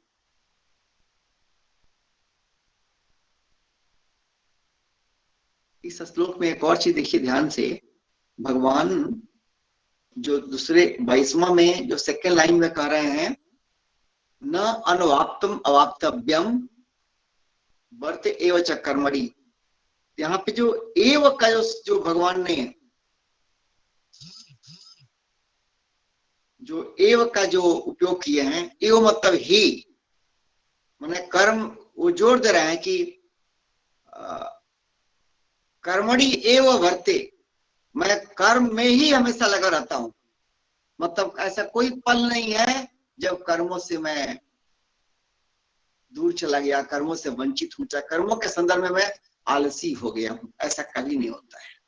इस श्लोक में एक और चीज देखिए ध्यान से, भगवान जो दूसरे 22वां में जो सेकेंड लाइन में कह रहे हैं, न अनवाप्तम अवाप्तव्यम वर्त एव च कर्मणि। यहाँ पे जो एव का जो भगवान ने जो एव का जो उपयोग किए हैं, एव मतलब ही, माने कर्म, वो जोड़ दे रहे हैं कि कर्मणि एव वर्ते, मैं कर्म में ही हमेशा लगा रहता हूं। मतलब ऐसा कोई पल नहीं है जब कर्मों से मैं दूर चला गया, कर्मों से वंचित हूं, चाहे कर्मों के संदर्भ में मैं आलसी हो गया हूं, ऐसा कभी नहीं होता है।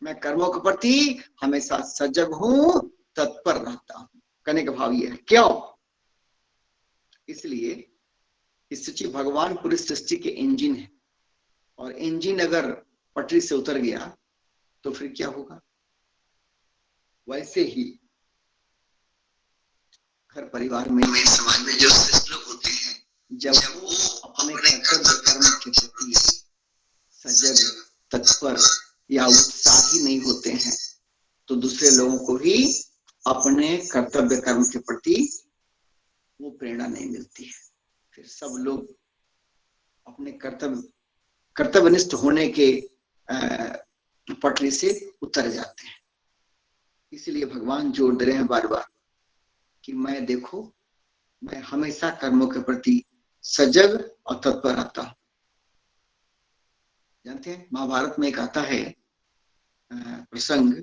मैं कर्मों के प्रति हमेशा सजग हूं, तत्पर रहता हूं। कहने का भाव ये है, क्यों? इसलिए इस सच्ची भगवान पूरी सृष्टि के इंजन है, और इंजन अगर पटरी से उतर गया तो फिर क्या होगा? वैसे ही घर परिवार में, समाज में जो श्रेष्ठ लोग होते हैं, जब वो अपने कर्तव्य कर्म के प्रति सजग, तत्पर या उत्साही नहीं होते हैं, तो दूसरे लोगों को भी अपने कर्तव्य कर्म के प्रति वो प्रेरणा नहीं मिलती है। फिर सब लोग अपने कर्तव्यनिष्ठ होने के पटरी से उतर जाते हैं। इसलिए भगवान जोड़ दे रहे हैं बार बार कि मैं देखो, मैं हमेशा कर्मों के प्रति सजग और तत्पर रहता हूं। जानते हैं महाभारत में एक आता है प्रसंग,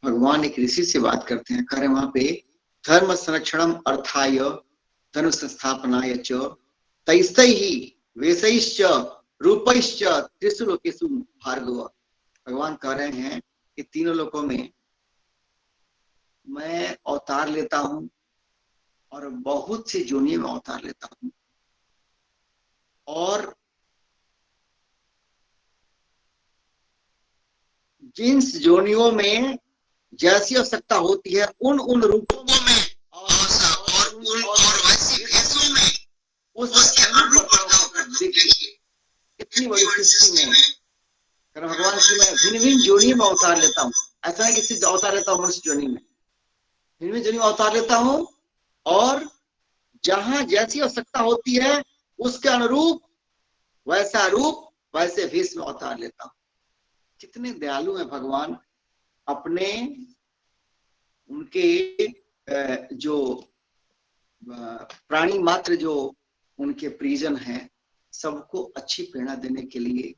भगवान एक ऋषि से बात करते हैं, कह रहे वहां पे धर्म संरक्षणम अर्थाय धर्म संस्थापनाय च तैस्तैहि वेशैश्च रूपैश्च त्रिषु लोकेषु भार्गव। भगवान कह रहे हैं कि तीनों लोकों में मैं अवतार लेता हूं और बहुत सी जोनियों में अवतार लेता हूं, और जिन जोनियों में जैसी आवश्यकता होती है उन उन रूपों में और वैसी भेषों में उसके अनुरूप देखिए इतनी बड़ी सृष्टि में भगवान की मैं भिन्न भिन्न जोनियों में अवतार लेता हूँ। ऐसा है कि सिर्फ अवतार लेता हूँ मनुष्य जोनी में, भिन्न भिन्न जोनी में अवतार लेता हूँ, और जहां जैसी आवश्यकता होती है उसके अनुरूप वैसा रूप वैसे भेष में अवतार लेता हूँ। कितने दयालु हैं भगवान, अपने उनके जो प्राणी मात्र जो उनके परिजन हैं सबको अच्छी प्रेरणा देने के लिए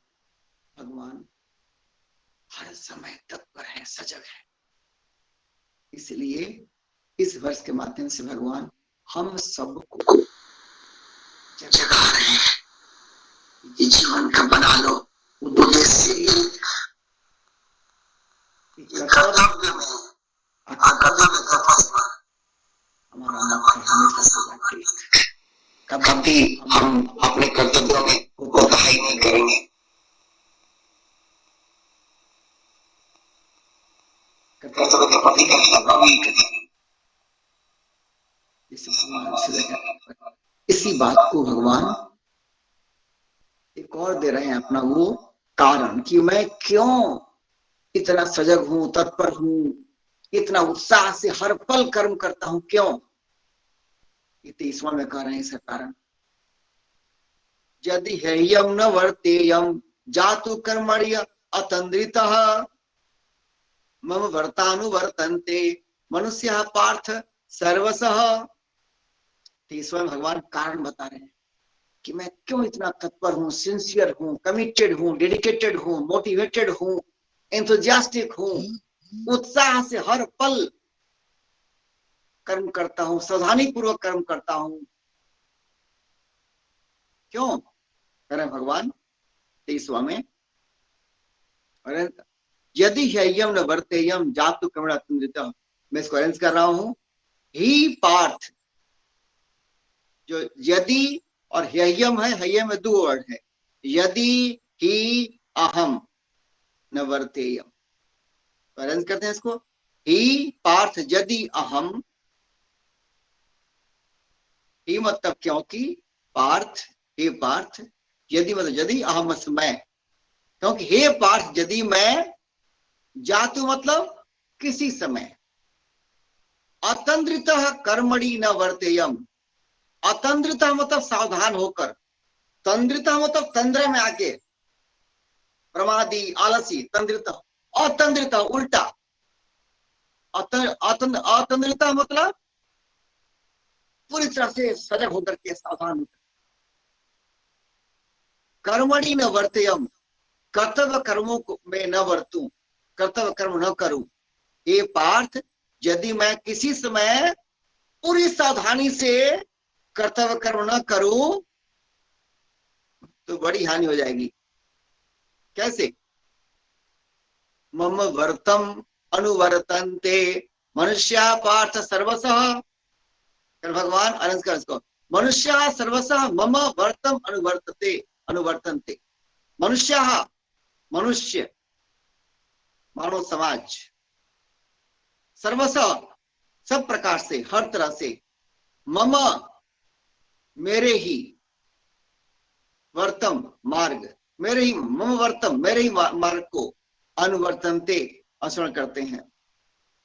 भगवान हर समय तत्पर है, सजग है। इसलिए इस वर्ष के माध्यम से भगवान हम सबको जगा रहे हैं, जीवन का बना लो उद्देश्य हमारा हमेशा कभी हम अपने कर्तव्यों में कोताही नहीं करेंगे। इसी बात को भगवान एक और दे रहे हैं अपना वो कारण कि मैं क्यों इतना सजग हूं, तत्पर हूं, इतना उत्साह से हर पल कर्म करता हूं, क्यों? ये 23वां में कह रहे हैं इसका कारण, यदि हेयम न वर्तेयम जातु कर्मण्य अतंद्रितः मम वर्तानुवर्तन्ते मनुष्य पार्थ सर्वसः। 23वां भगवान कारण बता रहे हैं कि मैं क्यों इतना तत्पर हूं, सिंसियर हूं, कमिटेड हूं, डेडिकेटेड हूं, मोटिवेटेड हूं, एंथुजियास्टिक हूं, उत्साह से हर पल कर्म करता हूं, सावधानी पूर्वक कर्म करता हूं। क्यों कह रहे भगवान 23वां में, यदि ह्ययम न वर्तेयम जातु कर्मणा अतंद्रितः, मैं इसको अरेंज कर रहा हूं, ही पार्थ, जो यदि और ह्ययम है, ह्ययम में 2 वर्ड है, यदि ही अहम न वर्तेयम, तो अरेंज करते हैं इसको, ही पार्थ यदि अहम, ही मतलब क्योंकि, पार्थ हे पार्थ, यदि मतलब यदि अहम मैं, क्योंकि हे पार्थ यदि मैं, जातु मतलब किसी समय, अतंद्रितः कर्मणि न वर्तेयम, अतंद्रितः मतलब सावधान होकर, तंद्रितः मतलब तंद्रा में आके, प्रमादी आलसी, तंद्रितः, अतंद्रितः उल्टा, अतंद्रितः मतलब पूरी तरह से सजग होकर के, सावधान होकर, कर्मणि न वर्तेयम, कर्तव्य कर्मों में न वर्तूं, कर्तव्य कर्म न करूं। ये पार्थ यदि मैं किसी समय पूरी सावधानी से कर्तव्य कर्म न करूं तो बड़ी हानि हो जाएगी। कैसे? मम वर्तम अनुवर्तन्ते मनुष्य पार्थ सर्वसः, भगवान अनंत कर इसको, मनुष्य सर्वसः मम वर्तम अनुवर्तते अनुवर्तन्ते, मनुष्य मनुष्य मानव समाज, सर्वसः सब प्रकार से, हर तरह से, मम मेरे ही, वर्तम मार्ग, मेरे ही, मम वर्तम मेरे ही मार्ग को, अनुवर्तनते अनुसरण करते हैं,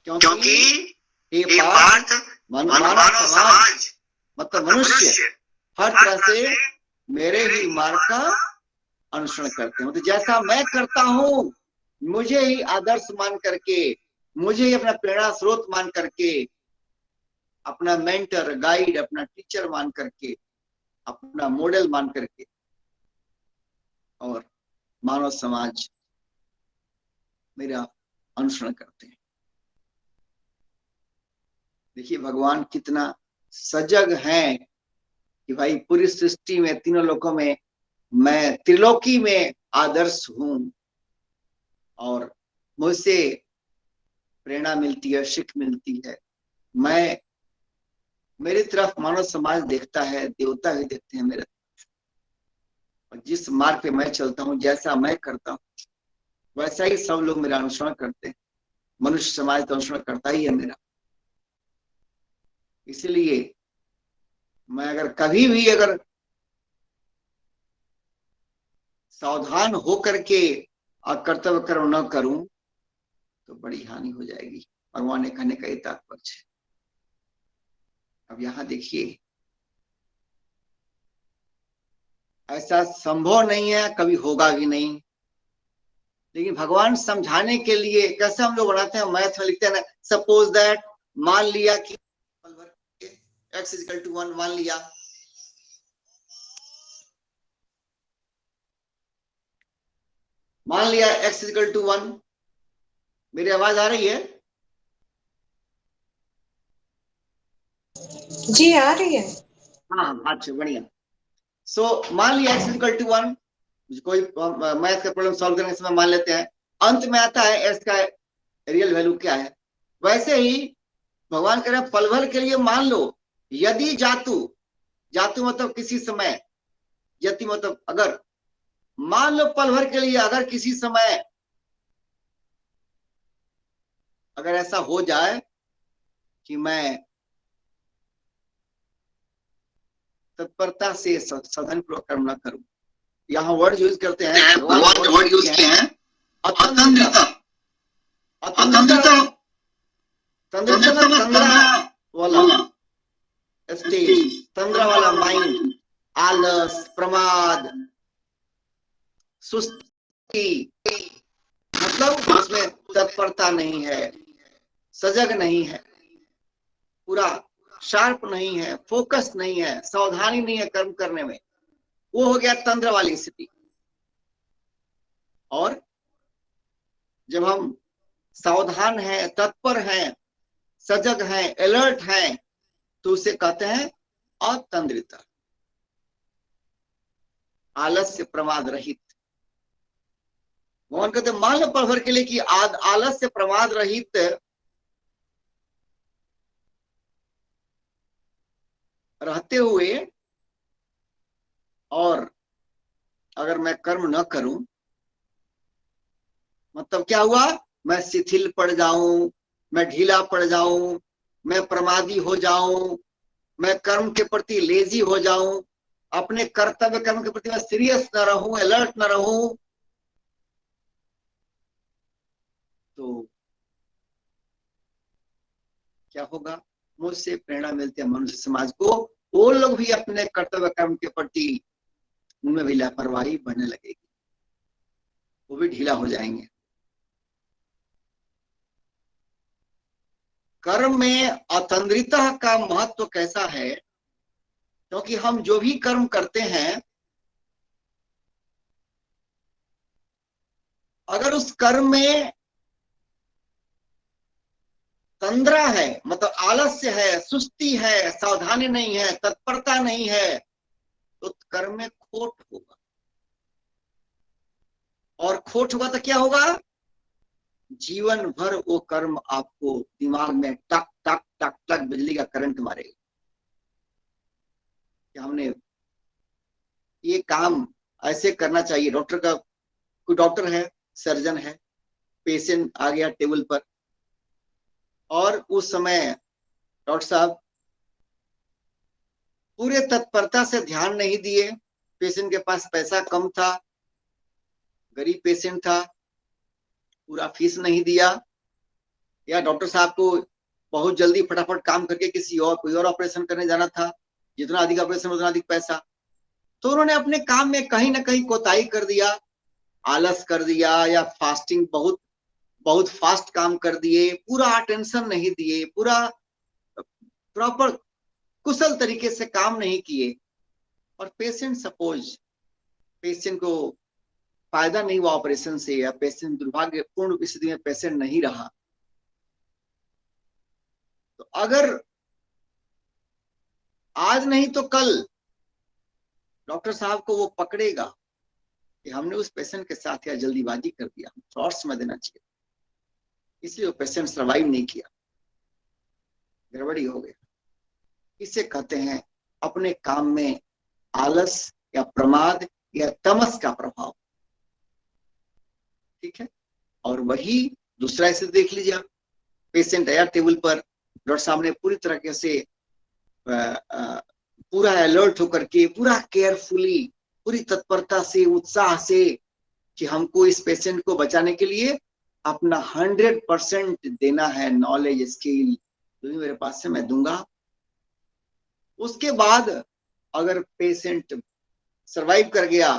क्योंकि ये पार्थ मानव समाज मतलब मनुष्य हर तरह से मेरे ही मार्ग का अनुसरण करते हैं। तो जैसा मैं करता हूं, मुझे ही आदर्श मान करके, मुझे ही अपना प्रेरणा स्रोत मान करके, अपना मेंटर गाइड, अपना टीचर मान करके, अपना मॉडल मान करके, और मानव समाज मेरा अनुसरण करते हैं। देखिए भगवान कितना सजग हैं कि भाई पूरी सृष्टि में, तीनों लोकों में मैं त्रिलोकी में आदर्श हूं, और मुझसे प्रेरणा मिलती है, शिख मिलती है। मैं, मेरी तरफ मानव समाज देखता है, देवता भी देखते हैं मेरे, और जिस मार्ग पे मैं चलता हूं, जैसा मैं करता हूं, वैसा ही सब लोग मेरा अनुसरण करते हैं। मनुष्य समाज तो अनुसरण करता ही है मेरा। इसलिए मैं अगर कभी भी अगर सावधान होकर के कर्तव्य कर्म न करूं तो बड़ी हानि हो जाएगी। भगवान ने कहने का ये तात्पर्य है। अब यहां देखिए, ऐसा संभव नहीं है, कभी होगा भी नहीं, लेकिन भगवान समझाने के लिए, कैसे हम लोग बनाते हैं, मैथ में लिखते हैं ना, सपोज दैट, मान लिया कि x = 1, मान लिया, x = 1। मेरी आवाज आ रही है?
जी आ रही है।
हाँ अच्छा, बढ़िया। सो मान लिया x = 1, कोई मैथ का प्रॉब्लम सॉल्व करने के समय मान लेते हैं, अंत में आता है s का रियल वैल्यू क्या है। वैसे ही भगवान कह रहे हैं पल भर के लिए मान लो, यदि जातु, जातु मतलब किसी समय, यति मतलब अगर, मान लो पल भर के लिए अगर किसी समय अगर ऐसा हो जाए कि मैं तत्परता से साधन पूर्वक कर्म न करूं, यहाँ वर्ड यूज करते हैं, भगवान वर्ड यूज किए हैं अतंद्रिता। अतंद्रिता तंद्रिता ना तंद्रा वाला स्टेज, तंद्रा वाला माइंड, आलस, प्रमाद, सुस्ती, मतलब उसमें तत्परता नहीं है, सजग नहीं है, पूरा शार्प नहीं है, फोकस नहीं है, सावधानी नहीं है कर्म करने में, वो हो गया तंद्र वाली स्थिति। और जब हम सावधान हैं, तत्पर हैं, सजग हैं, अलर्ट हैं, तो उसे कहते हैं अतंद्रिता, आलस्य प्रमाद रहित। भगवान कहते मान लो पल भर के लिए कि आलस्य प्रमाद रहित रहते हुए और अगर मैं कर्म न करूं, मतलब क्या हुआ, मैं शिथिल पड़ जाऊं, मैं ढीला पड़ जाऊं, मैं प्रमादी हो जाऊं, मैं कर्म के प्रति लेजी हो जाऊं, अपने कर्तव्य कर्म के प्रति मैं सीरियस न रहूं, अलर्ट न रहूं, तो क्या होगा, मुझसे प्रेरणा मिलती है मनुष्य समाज को, वो लोग भी अपने कर्तव्य कर्म के प्रति उनमें भी लापरवाही बढ़ने लगेगी, वो भी ढीला हो जाएंगे। कर्म में अतंद्रिता का महत्व कैसा है, क्योंकि हम जो भी कर्म करते हैं, अगर उस कर्म में तंद्रा है, मतलब आलस्य है, सुस्ती है, सावधानी नहीं है, तत्परता नहीं है, तो कर्म में खोट होगा, और खोट होगा तो क्या होगा, जीवन भर वो कर्म आपको दिमाग में टक टक टक टक बिजली का करंट मारेगा कि हमने ये काम ऐसे करना चाहिए। डॉक्टर का, कोई डॉक्टर है, सर्जन है, पेशेंट आ गया टेबल पर, और उस समय डॉक्टर साहब पूरे तत्परता से ध्यान नहीं दिए, पेशेंट के पास पैसा कम था, गरीब पेशेंट था, पूरा फीस नहीं दिया, या डॉक्टर साहब को बहुत जल्दी फटाफट काम करके किसी और कोई और ऑपरेशन करने जाना था, जितना अधिक ऑपरेशन उतना अधिक पैसा, तो उन्होंने अपने काम में कहीं ना कहीं कोताही कर दिया, आलस कर दिया, या फास्टिंग बहुत बहुत फास्ट काम कर दिए, पूरा अटेंशन नहीं दिए, पूरा प्रॉपर कुशल तरीके से काम नहीं किए, और पेशेंट सपोज पेशेंट को फायदा नहीं हुआ ऑपरेशन से, या पेशेंट दुर्भाग्यपूर्ण स्थिति में पेशेंट नहीं रहा, तो अगर आज नहीं तो कल डॉक्टर साहब को वो पकड़ेगा कि हमने उस पेशेंट के साथ या जल्दीबाजी कर दिया, शॉर्ट्स में देना चाहिए, इसलिए वो पेशेंट सर्वाइव नहीं किया, गड़बड़ी हो गया। इसे कहते हैं अपने काम में आलस या प्रमाद या तमस का प्रभाव, ठीक है। और वही दूसरा ऐसे देख लीजिए आप, पेशेंट आया टेबल पर, डॉक्टर साहब ने पूरी तरीके से पूरा अलर्ट होकर के, पूरा केयरफुली, पूरी तत्परता से, उत्साह से, कि हमको इस पेशेंट को बचाने के लिए अपना 100% देना है, नॉलेज स्किल जो भी मेरे पास से मैं दूंगा। उसके बाद अगर पेशेंट सरवाइव कर गया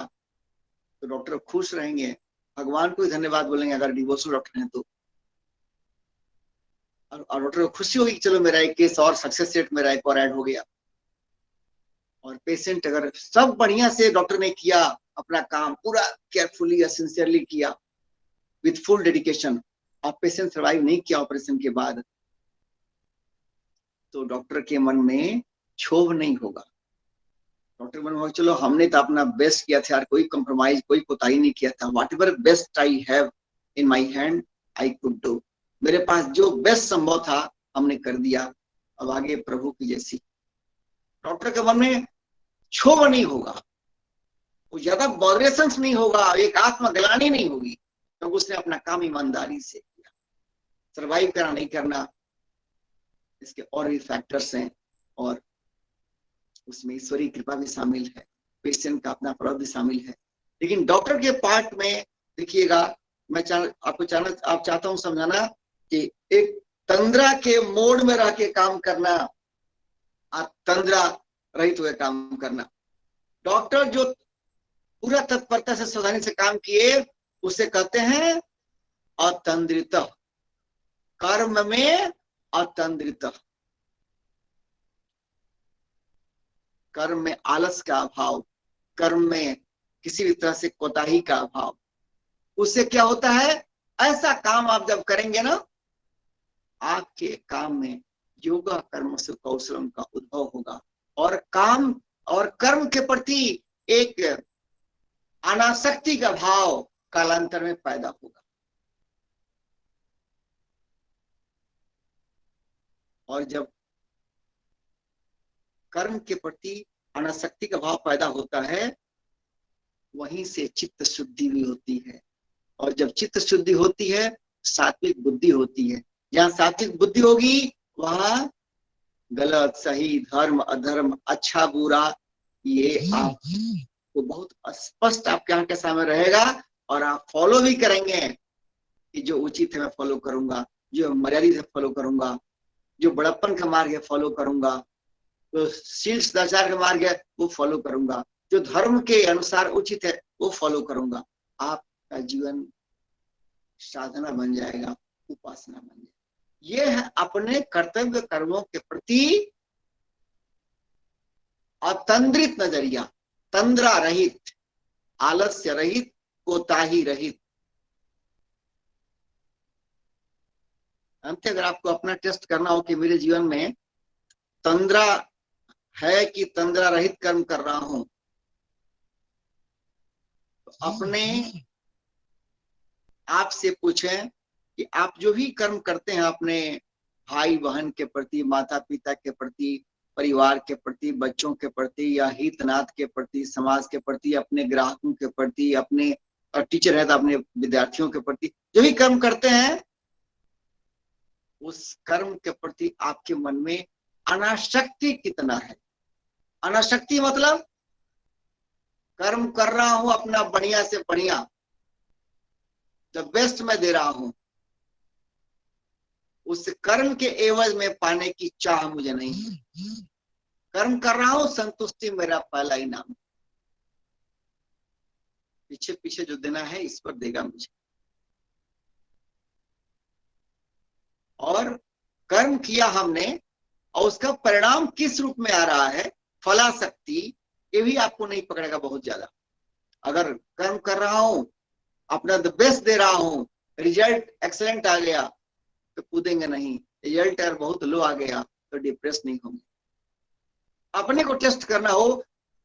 तो डॉक्टर खुश रहेंगे, भगवान को ही धन्यवाद बोलेंगे अगर डिवोर्सल डॉक्टर हैं तो, और डॉक्टर को खुशी होगी कि चलो मेरा एक केस और सक्सेस रेट मेरा एक और ऐड हो गया। और पेशेंट अगर सब बढ़िया से डॉक्टर ने किया अपना काम, पूरा केयरफुली या सिंसियरली किया विथ फुल डेडिकेशन, और पेशेंट सर्वाइव नहीं किया ऑपरेशन के बाद, तो डॉक्टर के मन में क्षोभ नहीं होगा, डॉक्टर मन में चलो हमने तो अपना बेस्ट किया था यार, कोई कंप्रोमाइज, कोई कोताही नहीं किया था, what ever best I have in my hand I could do, मेरे पास जो बेस्ट संभव था हमने कर दिया, अब आगे प्रभु की जैसी। डॉक्टर के मन में क्षोभ नहीं होगा, वो ज्यादा मॉडरेशन नहीं होगा, एक आत्मग्लानि नहीं होगी, क्योंकि उसने अपना काम ईमानदारी से किया। सर्वाइव करना नहीं करना, इसके और भी फैक्टर्स हैं, और उसमें ईश्वरीय कृपा भी शामिल है, पेशेंट का अपना फर्ज भी शामिल है। लेकिन डॉक्टर के पार्ट में देखिएगा, मैं आप चाहता हूं समझाना कि एक तंद्रा के मोड में रह के काम करना और तंद्रा रहित हुए काम करना। डॉक्टर जो पूरा तत्परता से सावधानी से काम किए उसे कहते हैं अतंद्रित, कर्म में अतंद्रित, कर्म में आलस का अभाव, कर्म में किसी भी तरह से कोताही का अभाव, उससे क्या होता है, ऐसा काम आप जब करेंगे ना, आपके काम में योगा कर्म से कौशलम का उद्भव होगा और काम और कर्म के प्रति एक अनासक्ति का भाव कालांतर में पैदा होगा। और जब कर्म के प्रति अनासक्ति का भाव पैदा होता है, वहीं से चित्त शुद्धि भी होती है। और जब चित्त शुद्धि होती है, सात्विक बुद्धि होती है। जहां सात्विक बुद्धि होगी वहां गलत सही, धर्म अधर्म, अच्छा बुरा, ये आपको बहुत स्पष्ट आपके आंख के सामने रहेगा और आप फॉलो भी करेंगे कि जो उचित है मैं फॉलो करूंगा, जो मर्यादित है फॉलो करूंगा, जो बड़प्पन का मार्ग है फॉलो करूंगा, जो शील सदाचार का मार्ग है वो फॉलो करूंगा, जो धर्म के अनुसार उचित है वो फॉलो करूंगा। आपका जीवन साधना बन जाएगा, उपासना बन जाएगा। ये है अपने कर्तव्य कर्मों के प्रति अतंद्रित नजरिया, तंद्रा रहित, आलस्य रहित, कोताही रहित। अंत अगर आपको अपना टेस्ट करना हो कि मेरे जीवन में तंद्रा है कि तंद्रा रहित कर्म कर रहा हूं, तो अपने आप से पूछें कि आप जो भी कर्म करते हैं अपने भाई बहन के प्रति, माता पिता के प्रति, परिवार के प्रति, बच्चों के प्रति या हितनाथ के प्रति, समाज के प्रति, अपने ग्राहकों के प्रति, अपने टीचर है तो अपने विद्यार्थियों के प्रति जो भी कर्म करते हैं, उस कर्म के प्रति आपके मन में अनासक्ति कितना है। अनासक्ति मतलब कर्म कर रहा हूं अपना बढ़िया से बढ़िया, द बेस्ट मैं दे रहा हूं, उस कर्म के एवज में पाने की चाह मुझे नहीं है। कर्म कर रहा हूं, संतुष्टि मेरा पहला इनाम, पीछे पीछे जो देना है ईश्वर देगा मुझे। और कर्म किया हमने और उसका परिणाम किस रूप में आ रहा है, फलाशक्ति, ये भी आपको नहीं पकड़ेगा बहुत ज्यादा। अगर कर्म कर रहा हूं, अपना द बेस्ट दे रहा हूं, रिजल्ट एक्सेलेंट आ गया तो कूदेंगे नहीं, रिजल्ट अगर बहुत लो आ गया तो डिप्रेस नहीं होंगे। अपने को टेस्ट करना हो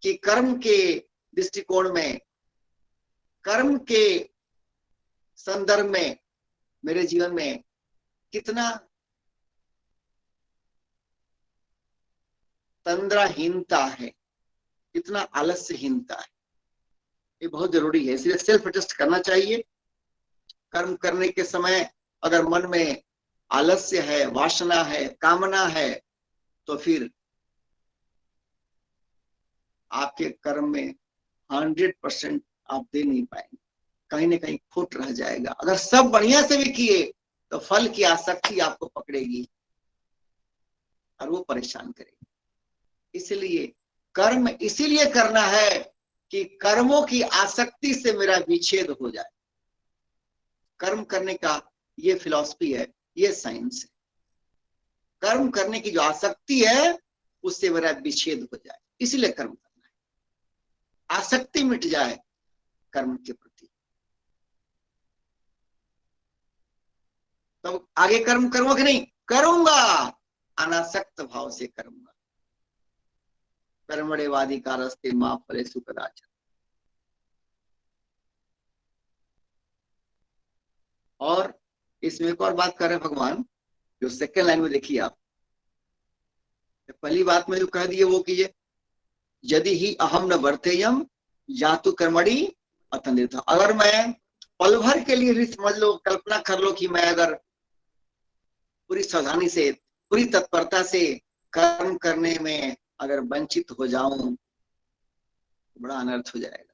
कि कर्म के दृष्टिकोण में, कर्म के संदर्भ में मेरे जीवन में कितना तंद्राहीनता है, कितना आलस्यहीनता है, ये बहुत जरूरी है। इसलिए सेल्फ टेस्ट करना चाहिए। कर्म करने के समय अगर मन में आलस्य है, वासना है, कामना है, तो फिर आपके कर्म में 100% आप दे नहीं पाएंगे, कहीं ना कहीं खोट रह जाएगा। अगर सब बढ़िया से भी किए तो फल की आसक्ति आपको पकड़ेगी और वो परेशान करेगी। इसलिए कर्म इसीलिए करना है कि कर्मों की आसक्ति से मेरा विच्छेद हो जाए। कर्म करने का ये फिलॉसफी है, ये साइंस है। कर्म करने की जो आसक्ति है उससे मेरा विच्छेद हो जाए, इसलिए कर्म करना है, आसक्ति मिट जाए कर्म के प्रति, तब आगे कर्म करूंगा कि नहीं, करूंगा, अनासक्त भाव से करूंगा। कर्मणेवाधिकारस्ते मा फलेषु कदाचन। और इसमें एक और बात कर रहे हैं भगवान, जो सेकेंड लाइन में देखिए आप, पहली बात में जो कह दिए वो कीजिए, यदि ही अहम न वर्तेयम जातु कर्मणि अतंद्रित। अगर मैं पल भर के लिए भी समझ लो, कल्पना कर लो कि मैं अगर पूरी सावधानी से, पूरी तत्परता से कर्म करने में अगर वंचित हो जाऊं तो बड़ा अनर्थ हो जाएगा।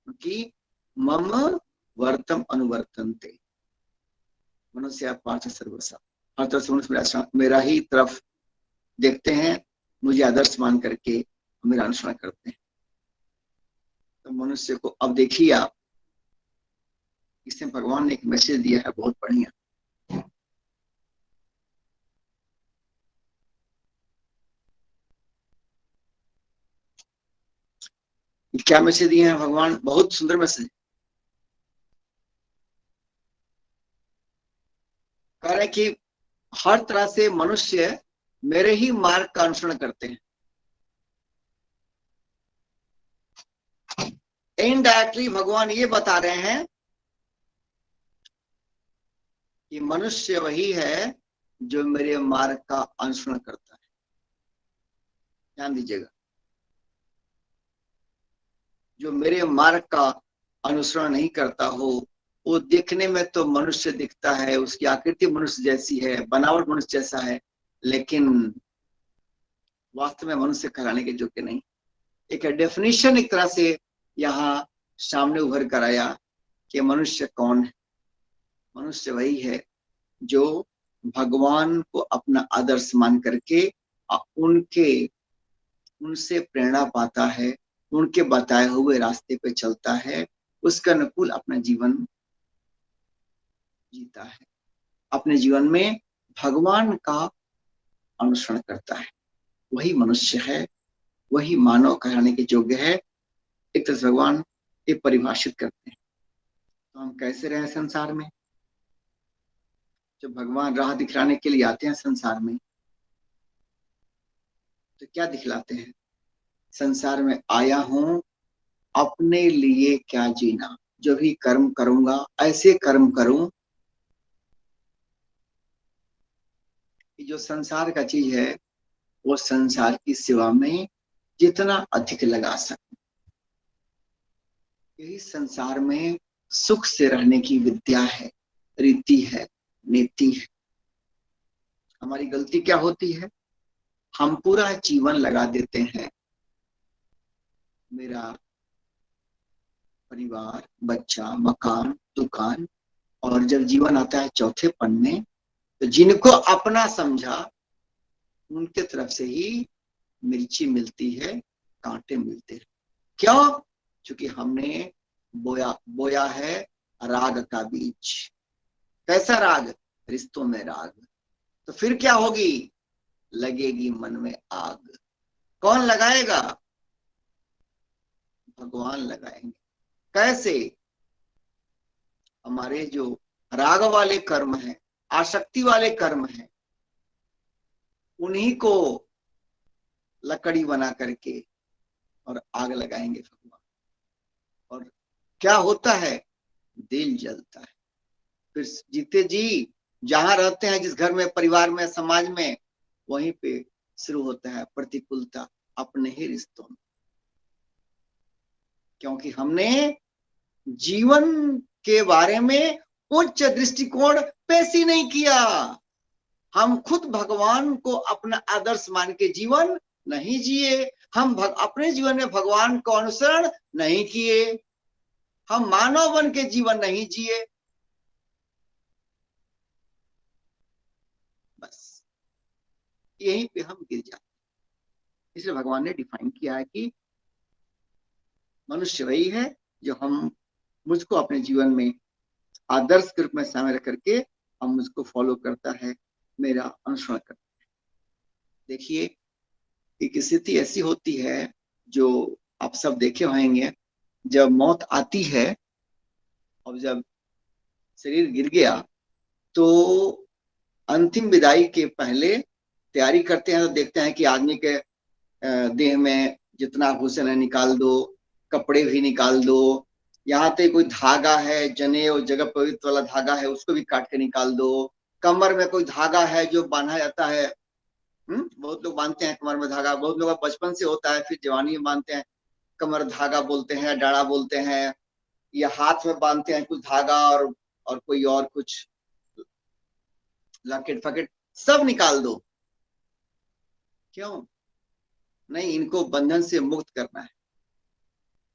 क्योंकि मम वर्तम अनुवर्तनते, मनुष्य पार्थ सर्वसा, हर तरफ से मनुष्य मेरा ही तरफ देखते हैं, मुझे आदर्श मान करके मेरा अनुसरण करते हैं। तो मनुष्य को अब देखिए आप, इसमें भगवान ने एक मैसेज दिया है बहुत बढ़िया। क्या मैसेज दिए हैं भगवान? बहुत सुंदर मैसेज। कह रहे कि हर तरह से मनुष्य मेरे ही मार्ग का अनुसरण करते हैं। इनडायरेक्टली भगवान ये बता रहे हैं कि मनुष्य वही है जो मेरे मार्ग का अनुसरण करता है। ध्यान दीजिएगा, जो मेरे मार्ग का अनुसरण नहीं करता हो, वो देखने में तो मनुष्य दिखता है, उसकी आकृति मनुष्य जैसी है, बनावट मनुष्य जैसा है, लेकिन वास्तव में मनुष्य कहलाने के योग्य नहीं। एक डेफिनेशन एक तरह से यहाँ सामने उभर कर आया कि मनुष्य कौन है। मनुष्य वही है जो भगवान को अपना आदर्श मान करके उनके उनसे प्रेरणा पाता है, उनके बताए हुए रास्ते पे चलता है, उसके अनुकूल अपना जीवन जीता है, अपने जीवन में भगवान का अनुसरण करता है। वही मनुष्य है, वही मानव कहलाने के योग्य है। एक तरह से भगवान ये परिभाषित करते हैं। तो हम कैसे रहे संसार में? जब भगवान राह दिखलाने के लिए आते हैं संसार में, तो क्या दिखलाते हैं? संसार में आया हूं अपने लिए क्या जीना, जो भी कर्म करूंगा ऐसे कर्म करूं कि जो संसार का चीज है वो संसार की सेवा में जितना अधिक लगा सकूं। यही संसार में सुख से रहने की विद्या है, रीति है, नीति है। हमारी गलती क्या होती है? हम पूरा जीवन लगा देते हैं, मेरा परिवार, बच्चा, मकान, दुकान, और जब जीवन आता है चौथे पन्ने, तो जिनको अपना समझा उनके तरफ से ही मिर्ची मिलती है, कांटे मिलते हैं। क्यों? क्योंकि हमने बोया बोया है राग का बीज। कैसा राग? रिश्तों में राग। तो फिर क्या होगी? लगेगी मन में आग। कौन लगाएगा? भगवान लगाएंगे। कैसे? हमारे जो राग वाले कर्म हैं, आसक्ति वाले कर्म हैं, उन्हीं को लकड़ी बना करके और आग लगाएंगे भगवान। और क्या होता है? दिल जलता है। फिर जीते जी जहां रहते हैं, जिस घर में, परिवार में, समाज में, वहीं पे शुरू होता है प्रतिकूलता अपने ही रिश्तों में। क्योंकि हमने जीवन के बारे में उच्च दृष्टिकोण पेश ही नहीं किया। हम खुद भगवान को अपना आदर्श मान के जीवन नहीं जिए। हम अपने जीवन में भगवान को अनुसरण नहीं किए। हम मानव बन के जीवन नहीं जिए। बस यहीं पे हम गिर जाते। इसलिए भगवान ने डिफाइन किया है कि मनुष्य वही है जो हम मुझको अपने जीवन में आदर्श के रूप में शामिल करके हम मुझको फॉलो करता है, मेरा अनुसरण करता है। देखिए, एक स्थिति ऐसी होती है जो आप सब देखे होंगे, जब मौत आती है और जब शरीर गिर गया तो अंतिम विदाई के पहले तैयारी करते हैं, तो देखते हैं कि आदमी के देह में जितना आभूषण है निकाल दो, कपड़े भी निकाल दो, यहाँ तक कोई धागा है, जनेऊ जगह पवित्र वाला धागा है, उसको भी काट के निकाल दो। कमर में कोई धागा है जो बांधा जाता है, बहुत लोग बांधते हैं कमर में धागा, बहुत लोग बचपन से होता है, फिर जवानी में बांधते हैं। कमर धागा बोलते हैं, डाड़ा बोलते हैं, या हाथ में बांधते हैं कुछ धागा, और कोई और कुछ लॉकेट फकेट, सब निकाल दो। क्यों? नहीं, इनको बंधन से मुक्त करना है।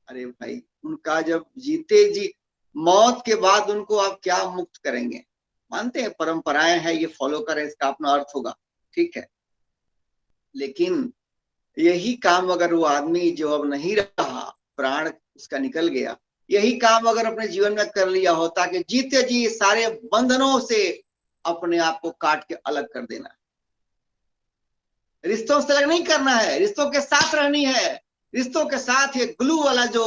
अरे भाई, उनका जब जीते जी, मौत के बाद उनको आप क्या मुक्त करेंगे? मानते हैं परंपराएं हैं, ये फॉलो करें, इसका अपना अर्थ होगा, ठीक है। लेकिन यही काम अगर वो आदमी जो अब नहीं रहा, प्राण उसका निकल गया, यही काम अगर अपने जीवन में कर लिया होता कि जीते जी सारे बंधनों से अपने आप को काट के अलग कर देना, रिश्तों से अलग नहीं करना है, रिश्तों के साथ रहनी है, रिश्तों के साथ ये ग्लू वाला जो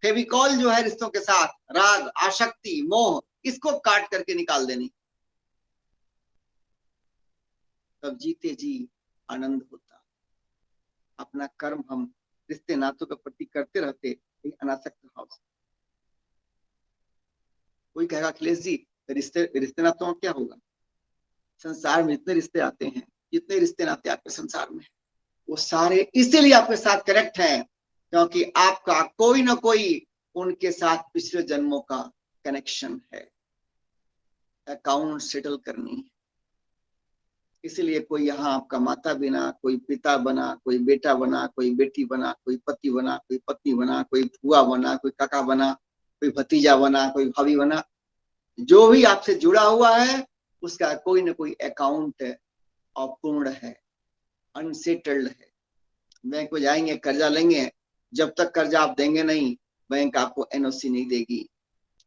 फेविकॉल जो है रिश्तों के साथ, राग, आसक्ति, मोह, इसको काट करके निकाल देनी, तब जीते जी आनंद होता। अपना कर्म हम रिश्ते नातों के प्रति करते रहते अनासक्त भाव से। कोई कहेगा अखिलेश जी रिश्ते रिश्ते नातों में क्या होगा, संसार में जितने रिश्ते आते हैं, जितने रिश्ते नाते आते संसार में, वो सारे इसीलिए आपके साथ कनेक्ट हैं क्योंकि आपका कोई ना कोई उनके साथ पिछले जन्मों का कनेक्शन है, अकाउंट सेटल करनी है। इसलिए कोई यहाँ आपका माता बना, कोई पिता बना, कोई बेटा बना, कोई बेटी बना, कोई पति बना, कोई पत्नी बना, कोई फुआ बना, कोई काका बना, कोई भतीजा बना, कोई भाभी बना, जो भी आपसे जुड़ा हुआ है उसका कोई ना कोई अकाउंट अपूर्ण है, अनसेटल्ड है। बैंक में जाएंगे, कर्जा लेंगे, जब तक कर्जा आप देंगे नहीं, बैंक आपको एनओसी नहीं देगी।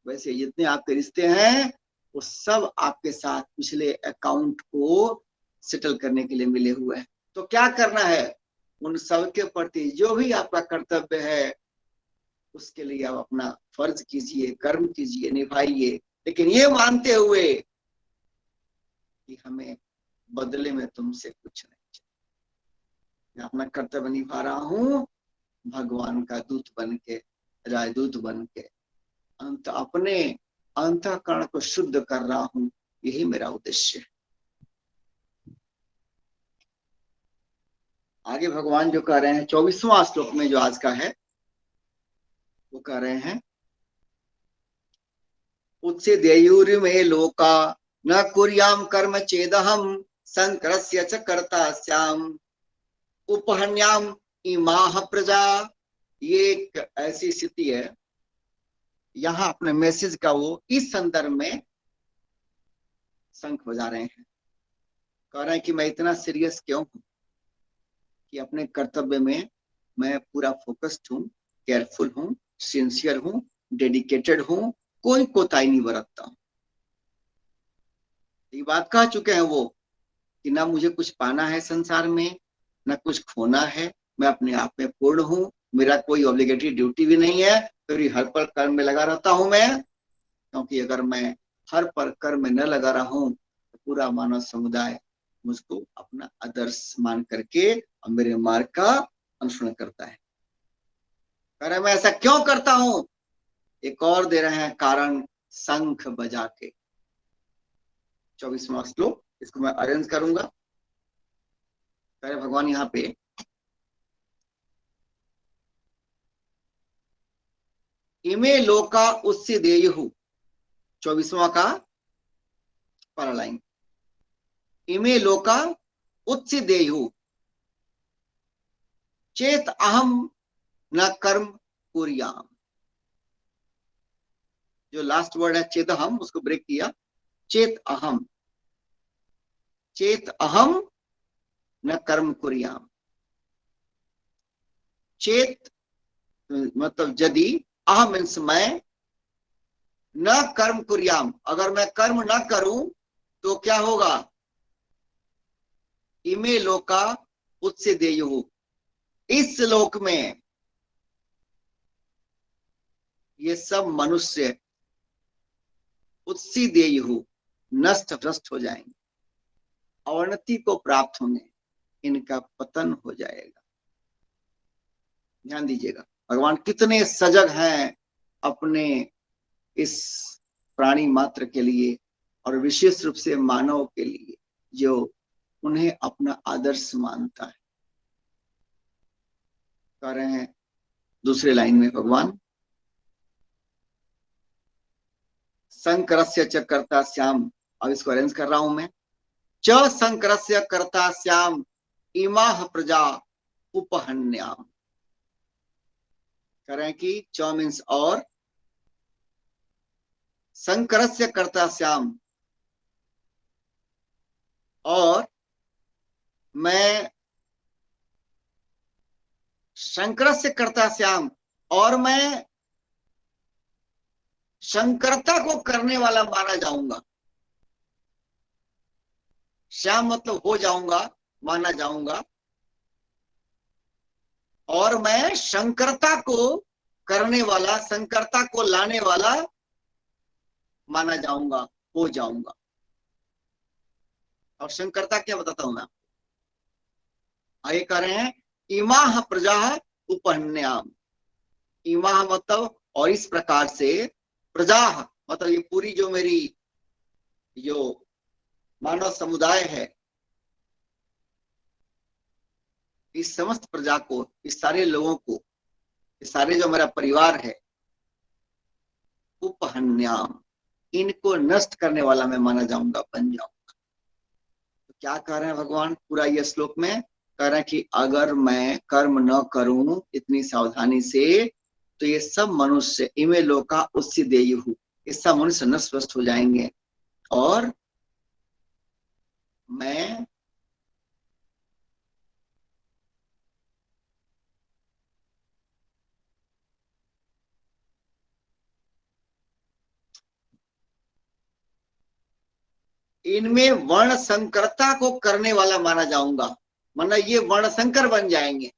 वैसे जितने आपके रिश्ते हैं वो सब आपके साथ पिछले अकाउंट को सेटल करने के लिए मिले हुए हैं। तो क्या करना है, उन सब के प्रति जो भी आपका कर्तव्य है उसके लिए आप अपना फर्ज कीजिए, कर्म कीजिए, निभाइए, लेकिन ये मानते हुए कि हमें बदले में तुमसे कुछ नहीं चाहिए, मैं अपना कर्तव्य निभा रहा हूं भगवान का दूत बन के, राजदूत बन के, अंत अपने अंतःकरण को शुद्ध कर रहा हूं, यही मेरा उद्देश्य है। आगे भगवान जो कह रहे हैं 24वां श्लोक में जो आज का है, वो कह रहे हैं उत्से देयुर्मे लोका न कुर्याम कर्म चेदहम संकरस्य च कर्ता स्याम उपहन्याम इमाह प्रजा। ये एक ऐसी स्थिति है, यहाँ अपने मैसेज का वो इस संदर्भ में शंख बजा रहे हैं, कह रहे हैं कि मैं इतना सीरियस क्यों हूं कि अपने कर्तव्य में मैं पूरा फोकस्ड हूँ, केयरफुल हूँ, सिंसियर हूँ, डेडिकेटेड हूँ, कोई कोताही नहीं बरतता हूँ। ये बात कह चुके हैं वो कि ना मुझे कुछ पाना है संसार में, ना कुछ खोना है, मैं अपने आप में पूर्ण हूँ, मेरा कोई ऑब्लिगेटरी ड्यूटी भी नहीं है, फिर हर पल कर्म में लगा रहता हूं मैं, क्योंकि अगर मैं हर पल कर्म में न लगा रहा हूं तो पूरा मानव समुदाय मुझको अपना आदर्श मान करके और मेरे मार्ग का अनुसरण करता है। कह रहे मैं ऐसा क्यों करता हूं, एक और दे रहे हैं कारण, शंख बजा के। 24वां श्लोक, इसको मैं अरेंज करूंगा। कह रहे भगवान यहाँ पे इमे लोका उससे देयहु, 24वां का पहला लाइन, इमे लोका उत्सी देयहु चेत अहम न कर्म कुर्याम। जो लास्ट वर्ड है चेत अहम, उसको ब्रेक किया, चेत अहम, चेत अहम न कर्म कुर्याम। चेत मतलब यदि, अहम मीन्स मैं, न कर्म कुर्याम अगर मैं कर्म न करूं तो क्या होगा, इमे लोका उत्से देयहु, इस लोक में ये सब मनुष्य उत्सी देयहु नष्ट भ्रष्ट हो जाएंगे, अवनति को प्राप्त होंगे, इनका पतन हो जाएगा। ध्यान दीजिएगा भगवान कितने सजग हैं अपने इस प्राणी मात्र के लिए और विशेष रूप से मानव के लिए जो उन्हें अपना आदर्श मानता है। कह रहे हैं दूसरे लाइन में भगवान, संकरस्य च कर्ता श्याम, अब इसको अरेंज कर रहा हूं मैं, च संकरस्य कर्ता श्याम इमाह प्रजा उपहन्याम। कह रहे हैं कि च मीन्स और, संकरस्य कर्ता श्याम और मैं शंकर से कर्ता श्याम, और मैं शंकरता को करने वाला माना जाऊंगा। श्याम मतलब हो जाऊंगा, माना जाऊंगा, और मैं शंकरता को करने वाला, शंकरता को लाने वाला माना जाऊंगा, हो जाऊंगा। और शंकरता क्या बताता हूं मैं, आगे कह रहे हैं इमाह प्रजा उपहन्याम। इमाह मतलब और इस प्रकार से, प्रजा मतलब ये पूरी जो मेरी जो मानव समुदाय है, इस समस्त प्रजा को, इस सारे लोगों को, इस सारे जो मेरा परिवार है, उपहन्याम, इनको नष्ट करने वाला मैं माना जाऊंगा, बन जाऊंगा। तो क्या कह रहे हैं भगवान पूरा ये श्लोक में, कह रहे हैं कि अगर मैं कर्म न करूं इतनी सावधानी से, तो ये सब मनुष्य इमे लोका उससे देयु, ये सब मनुष्य नष्ट हो जाएंगे, और मैं इनमें वर्ण संकरता को करने वाला माना जाऊंगा, मतलब ये वर्ण संकर बन जाएंगे,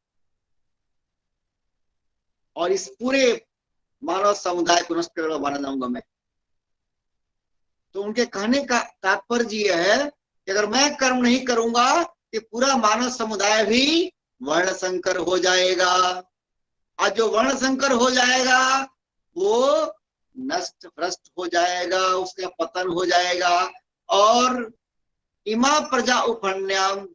और इस पूरे मानव समुदाय को नष्ट करने वाला माना जाऊंगा मैं। तो उनके कहने का तात्पर्य यह है कि अगर मैं कर्म नहीं करूंगा तो पूरा मानव समुदाय भी वर्ण संकर हो जाएगा, और जो वर्ण संकर हो जाएगा वो नष्ट भ्रष्ट हो जाएगा, उसका पतन हो जाएगा। और इमा प्रजा उपन्याम,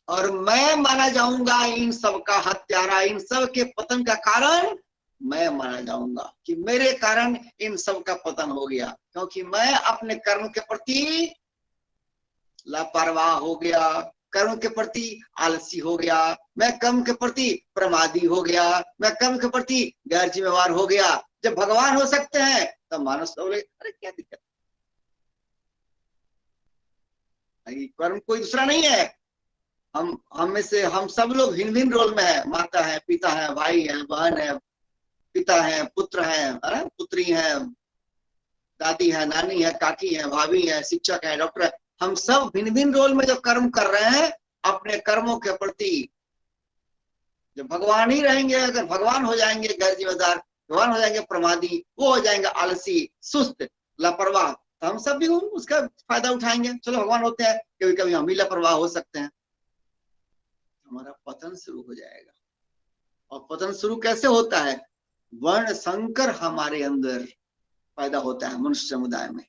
और मैं माना जाऊंगा इन सब का हत्यारा, इन सब के पतन का कारण मैं माना जाऊंगा, कि मेरे कारण इन सब का पतन हो गया, क्योंकि मैं अपने कर्म के प्रति लापरवाह हो गया, कर्म के प्रति आलसी हो गया, मैं कर्म के प्रति प्रमादी हो गया, मैं कर्म के प्रति गैर जिम्मेवार हो गया। जब भगवान हो सकते हैं तब मानव बोले अरे क्या दिक्कत, कर्म कोई दूसरा नहीं है। हम में से हम सब लोग भिन्न भिन्न रोल में है, माता है, पिता है, भाई है, बहन है, पिता है, पुत्र है, पुत्री है, दादी है, नानी है, काकी है, भाभी है, शिक्षक है, डॉक्टर है। हम सब भिन्न भिन्न रोल में जो कर्म कर रहे हैं, अपने कर्मों के प्रति जब भगवान ही रहेंगे, अगर भगवान हो जाएंगे गैर जिम्मेदार, भगवान हो जाएंगे प्रमादी, वो हो जाएंगे आलसी, सुस्त, लापरवाह, तो हम सब भी उसका फायदा उठाएंगे। चलो भगवान होते हैं, कभी कभी हम भी लापरवाह हो सकते हैं, हमारा पतन शुरू हो जाएगा। और पतन शुरू कैसे होता है, वर्ण संकर हमारे अंदर पैदा होता है मनुष्य समुदाय में।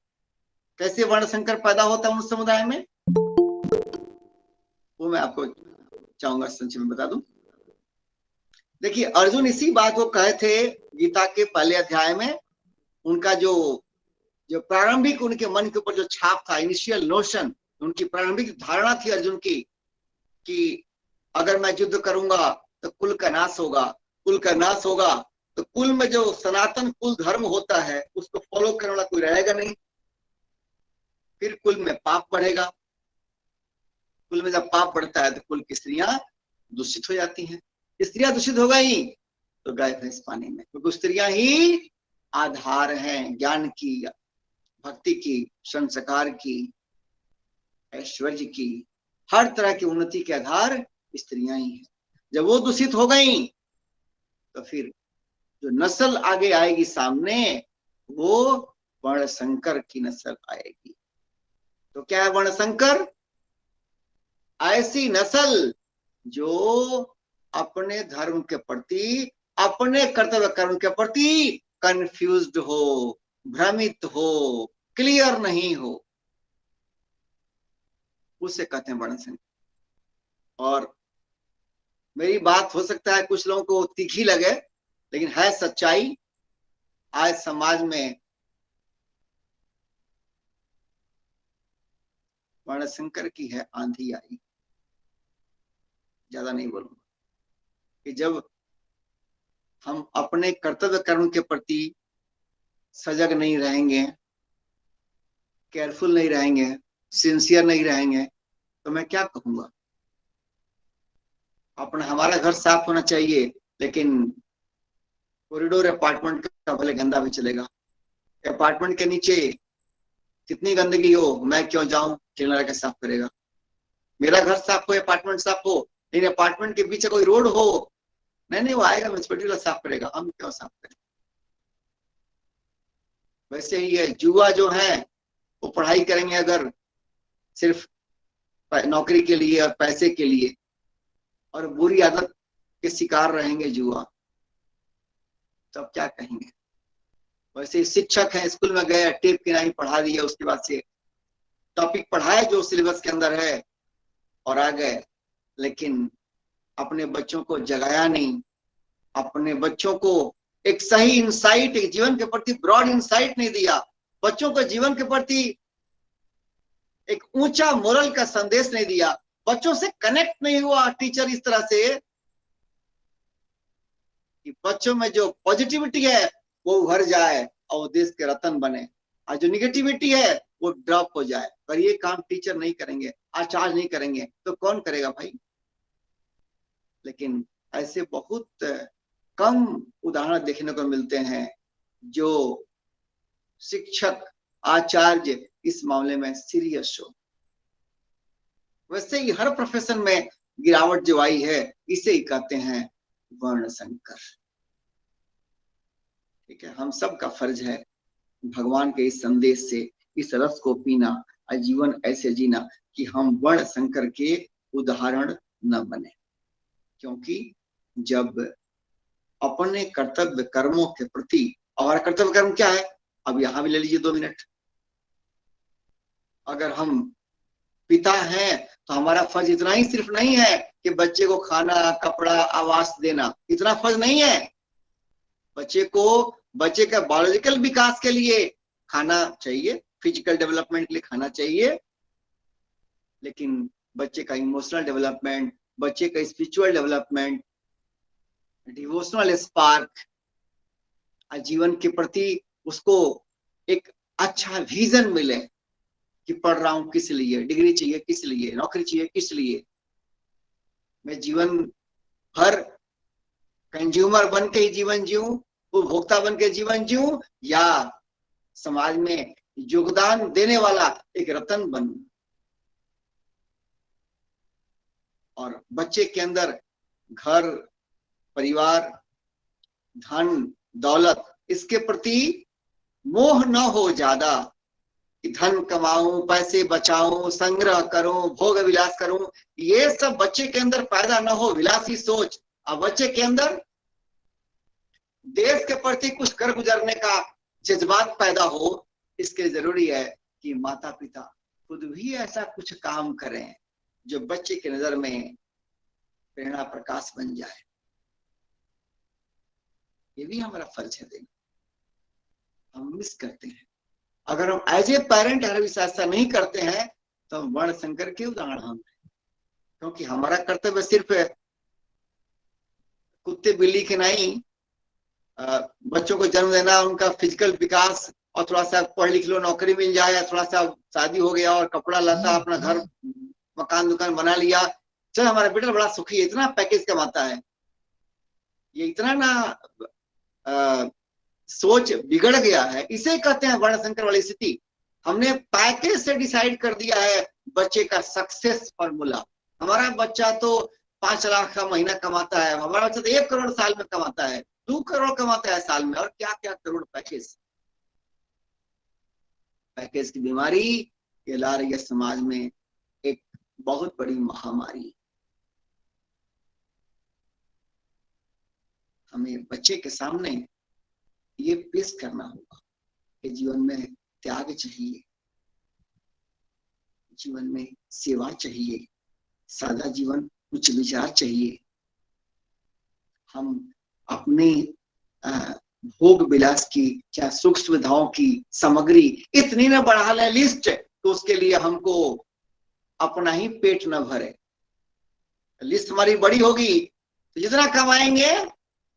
कैसे वर्ण संकर पैदा होता है मनुष्य समुदाय में, वो मैं आपको चाहूंगा संक्षेप में बता दूं। देखिए अर्जुन इसी बात को कहे थे गीता के पहले अध्याय में। उनका जो जो प्रारंभिक उनके मन के ऊपर जो छाप था, इनिशियल नोशन, उनकी प्रारंभिक धारणा थी अर्जुन की, कि अगर मैं युद्ध करूंगा तो कुल का नाश होगा, कुल का नाश होगा तो कुल में जो सनातन कुल धर्म होता है उसको फॉलो करने वाला कोई रहेगा नहीं, फिर कुल में पाप बढ़ेगा, कुल में जब पाप बढ़ता है तो कुल की स्त्रियां दूषित हो जाती हैं, स्त्रियां दूषित हो गई तो गए भैंस पानी में, क्योंकि स्त्रियां ही आधार हैं ज्ञान की, भक्ति की, संस्कार की, ऐश्वर्य की, हर तरह की उन्नति के आधार स्त्रियां ही हैं। जब वो दूषित हो गई तो फिर जो नस्ल आगे आएगी सामने, वो वर्ण संकर की नस्ल आएगी। तो क्या है वर्ण संकर, ऐसी नस्ल जो अपने धर्म के प्रति, अपने कर्तव्य कर्म के प्रति कंफ्यूज्ड हो, भ्रमित हो, क्लियर नहीं हो, उसे कहते हैं वर्ण संकर। और मेरी बात हो सकता है कुछ लोगों को तीखी लगे, लेकिन है सच्चाई। आज समाज में वर्ण संकर की है आंधी आई, ज्यादा नहीं बोलूंगा, कि जब हम अपने कर्तव्य कर्म के प्रति सजग नहीं रहेंगे, केयरफुल नहीं रहेंगे, सिंसियर नहीं रहेंगे, तो मैं क्या कहूंगा? अपना हमारा घर साफ होना चाहिए, लेकिन कॉरिडोर अपार्टमेंट का भले गंदा भी चलेगा। अपार्टमेंट के नीचे कितनी गंदगी हो, मैं क्यों जाऊं, क्लीनर के साफ करेगा। मेरा घर साफ हो, अपार्टमेंट साफ हो, लेकिन अपार्टमेंट के पीछे कोई रोड हो, नहीं नहीं वो आएगा म्यूनसिपलिटी वाला साफ करेगा, हम क्यों साफ करें। वैसे ही है, जुआ जो है वो पढ़ाई करेंगे अगर सिर्फ नौकरी के लिए और पैसे के लिए, और बुरी आदत के शिकार रहेंगे जुआ, तब क्या कहेंगे। वैसे शिक्षक है, स्कूल में गए, टेप की नहीं पढ़ा दिया, उसके बाद से टॉपिक पढ़ाए जो सिलेबस के अंदर है और आ गए, लेकिन अपने बच्चों को जगाया नहीं, अपने बच्चों को एक सही इंसाइट, एक जीवन के प्रति ब्रॉड इंसाइट नहीं दिया, बच्चों को जीवन के प्रति एक ऊंचा मोरल का संदेश नहीं दिया, बच्चों से कनेक्ट नहीं हुआ टीचर इस तरह से कि बच्चों में जो पॉजिटिविटी है वो उभर जाए और वो देश के रत्न बने, और जो निगेटिविटी है वो ड्रॉप हो जाए। पर ये काम टीचर नहीं करेंगे, आचार्य नहीं करेंगे, तो कौन करेगा भाई। लेकिन ऐसे बहुत कम उदाहरण देखने को मिलते हैं जो शिक्षक आचार्य इस मामले में सीरियस हो। वैसे ही हर प्रोफेशन में गिरावट जो आई है, इसे ही कहते हैं वर्ण संकर। ठीक है, हम सब का फर्ज है भगवान के इस संदेश से इस रस को पीना और जीवन ऐसे जीना कि हम वर्ण संकर के उदाहरण न बने। क्योंकि जब अपने कर्तव्य कर्मों के प्रति, और कर्तव्य कर्म क्या है, अब यहां भी ले लीजिए 2 मिनट। अगर हम पिता हैं तो हमारा फर्ज इतना ही सिर्फ नहीं है कि बच्चे को खाना, कपड़ा, आवास देना, इतना फर्ज नहीं है। बच्चे का बायोलॉजिकल विकास के लिए खाना चाहिए, फिजिकल डेवलपमेंट के लिए खाना चाहिए, लेकिन बच्चे का इमोशनल डेवलपमेंट, बच्चे का स्पिरिचुअल डेवलपमेंट, डिवोशनल स्पार्क, जीवन के प्रति उसको एक अच्छा विजन मिले कि पढ़ रहा हूं किस लिए, डिग्री चाहिए किस लिए, नौकरी चाहिए किस लिए, मैं जीवन भर कंज्यूमर बन के ही जीवन जीऊं, उपभोक्ता बन के जीवन जीऊं, या समाज में योगदान देने वाला एक रत्न बनूं। और बच्चे के अंदर घर, परिवार, धन, दौलत, इसके प्रति मोह न हो ज्यादा कि धन कमाऊं, पैसे बचाऊं, संग्रह करूं, भोग विलास करूं, ये सब बच्चे के अंदर पैदा न हो, विलासी सोच। अब बच्चे के अंदर देश के प्रति कुछ कर गुजरने का जज्बात पैदा हो, इसके जरूरी है कि माता पिता खुद भी ऐसा कुछ काम करें जो बच्चे की नजर में प्रेरणा प्रकाश बन जाए। ये भी हमारा फर्ज है देना, हम मिस करते हैं। अगर हम एज ए पेरेंट अगर इस ऐसा नहीं करते हैं तो हम वर्ण संकर के उदाहरण हम हैं। क्योंकि हमारा कर्तव्य सिर्फ कुत्ते बिल्ली के नहीं, बच्चों को जन्म देना, उनका फिजिकल विकास, और थोड़ा सा पढ़ लिख लो, नौकरी मिल जाए, थोड़ा सा शादी हो गया और कपड़ा लता, अपना घर मकान दुकान बना लिया, चल हमारा बेटा बड़ा सुखी है, इतना पैकेज कमाता है। ये इतना ना सोच बिगड़ गया है, इसे कहते हैं वर्ण संकर वाली स्थिति। हमने पैकेज से डिसाइड कर दिया है बच्चे का सक्सेस फॉर्मूला। हमारा बच्चा तो 5 लाख का महीना कमाता है, हमारा बच्चा तो 1 करोड़ साल में कमाता है, 2 करोड़ कमाता है साल में, और क्या क्या करोड़ पैकेज। पैकेज की बीमारी ये ला रही है समाज में एक बहुत बड़ी महामारी। हमें बच्चे के सामने ये पेश करना होगा कि जीवन में त्याग चाहिए, जीवन में सेवा चाहिए, सादा जीवन, उच्च विचार चाहिए। हम अपने भोग विलास की, क्या सुख सुविधाओं की सामग्री इतनी न बढ़ा लें लिस्ट, तो उसके लिए हमको अपना ही पेट न भरे। लिस्ट हमारी बड़ी होगी तो जितना कमाएंगे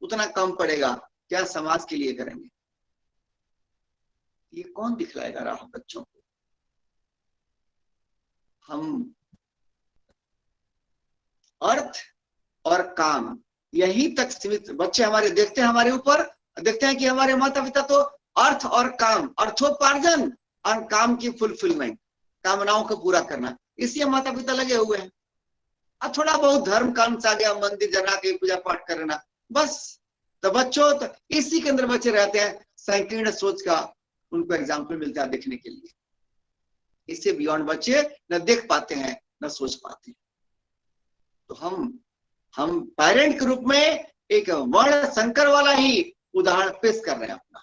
उतना कम पड़ेगा, क्या समाज के लिए करेंगे। ये कौन दिखलाएगा राह बच्चों को। हम अर्थ और काम, यही तक सीमित बच्चे हमारे देखते हैं, हमारे ऊपर देखते हैं कि हमारे माता पिता तो अर्थ और काम, अर्थोपार्जन और काम की फुलफिलमेंट, कामनाओं को पूरा करना, इसलिए माता पिता लगे हुए हैं। अब थोड़ा बहुत धर्म का अंश आ गया, मंदिर जाना के पूजा पाठ करना, बस। तो बच्चों तो इसी के अंदर बच्चे रहते हैं, संकीर्ण सोच का उनको एग्जाम्पल मिलता है देखने के लिए। इससे बियॉन्ड बच्चे न देख पाते हैं न सोच पाते हैं। तो हम पेरेंट के रूप में एक वर्ण संकर वाला ही उदाहरण पेश कर रहे हैं अपना।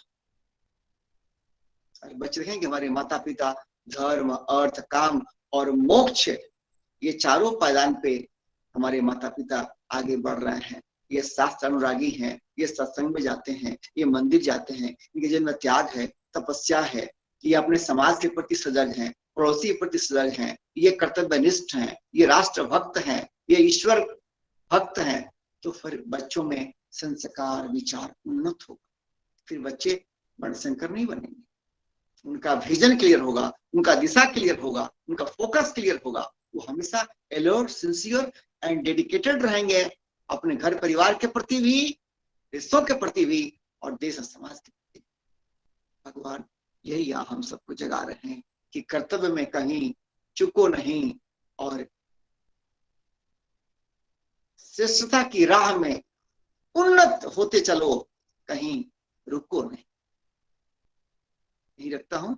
बच्चे देखें कि हमारे माता पिता धर्म, अर्थ, काम और मोक्ष, ये चारों पायदान पे हमारे माता पिता आगे बढ़ रहे हैं। ये शास्त्र अनुरागी हैं, ये सत्संग में जाते हैं, ये मंदिर जाते हैं, इनके जिनमें त्याग है, तपस्या है, ये अपने समाज के प्रति सजग हैं, पड़ोसी के प्रति सजग हैं, ये कर्तव्यनिष्ठ हैं, ये राष्ट्र भक्त हैं, ये ईश्वर भक्त हैं। तो फिर बच्चों में संस्कार विचार उन्नत होगा, फिर बच्चे वर्णशंकर नहीं बनेंगे। उनका विजन क्लियर होगा, उनका दिशा क्लियर होगा, उनका फोकस क्लियर होगा। वो हमेशा अलर्ट, सिंसियर एंड डेडिकेटेड रहेंगे, अपने घर परिवार के प्रति भी, रिश्तों के प्रति भी, और देश और समाज के प्रति। भगवान यही हम सबको जगा रहे हैं कि कर्तव्य में कहीं चुको नहीं, और श्रेष्ठता की राह में उन्नत होते चलो, कहीं रुको नहीं। यही रखता हूं।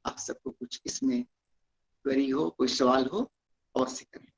आप सबको कुछ इसमें क्वेरी हो, कोई सवाल हो, और से करें।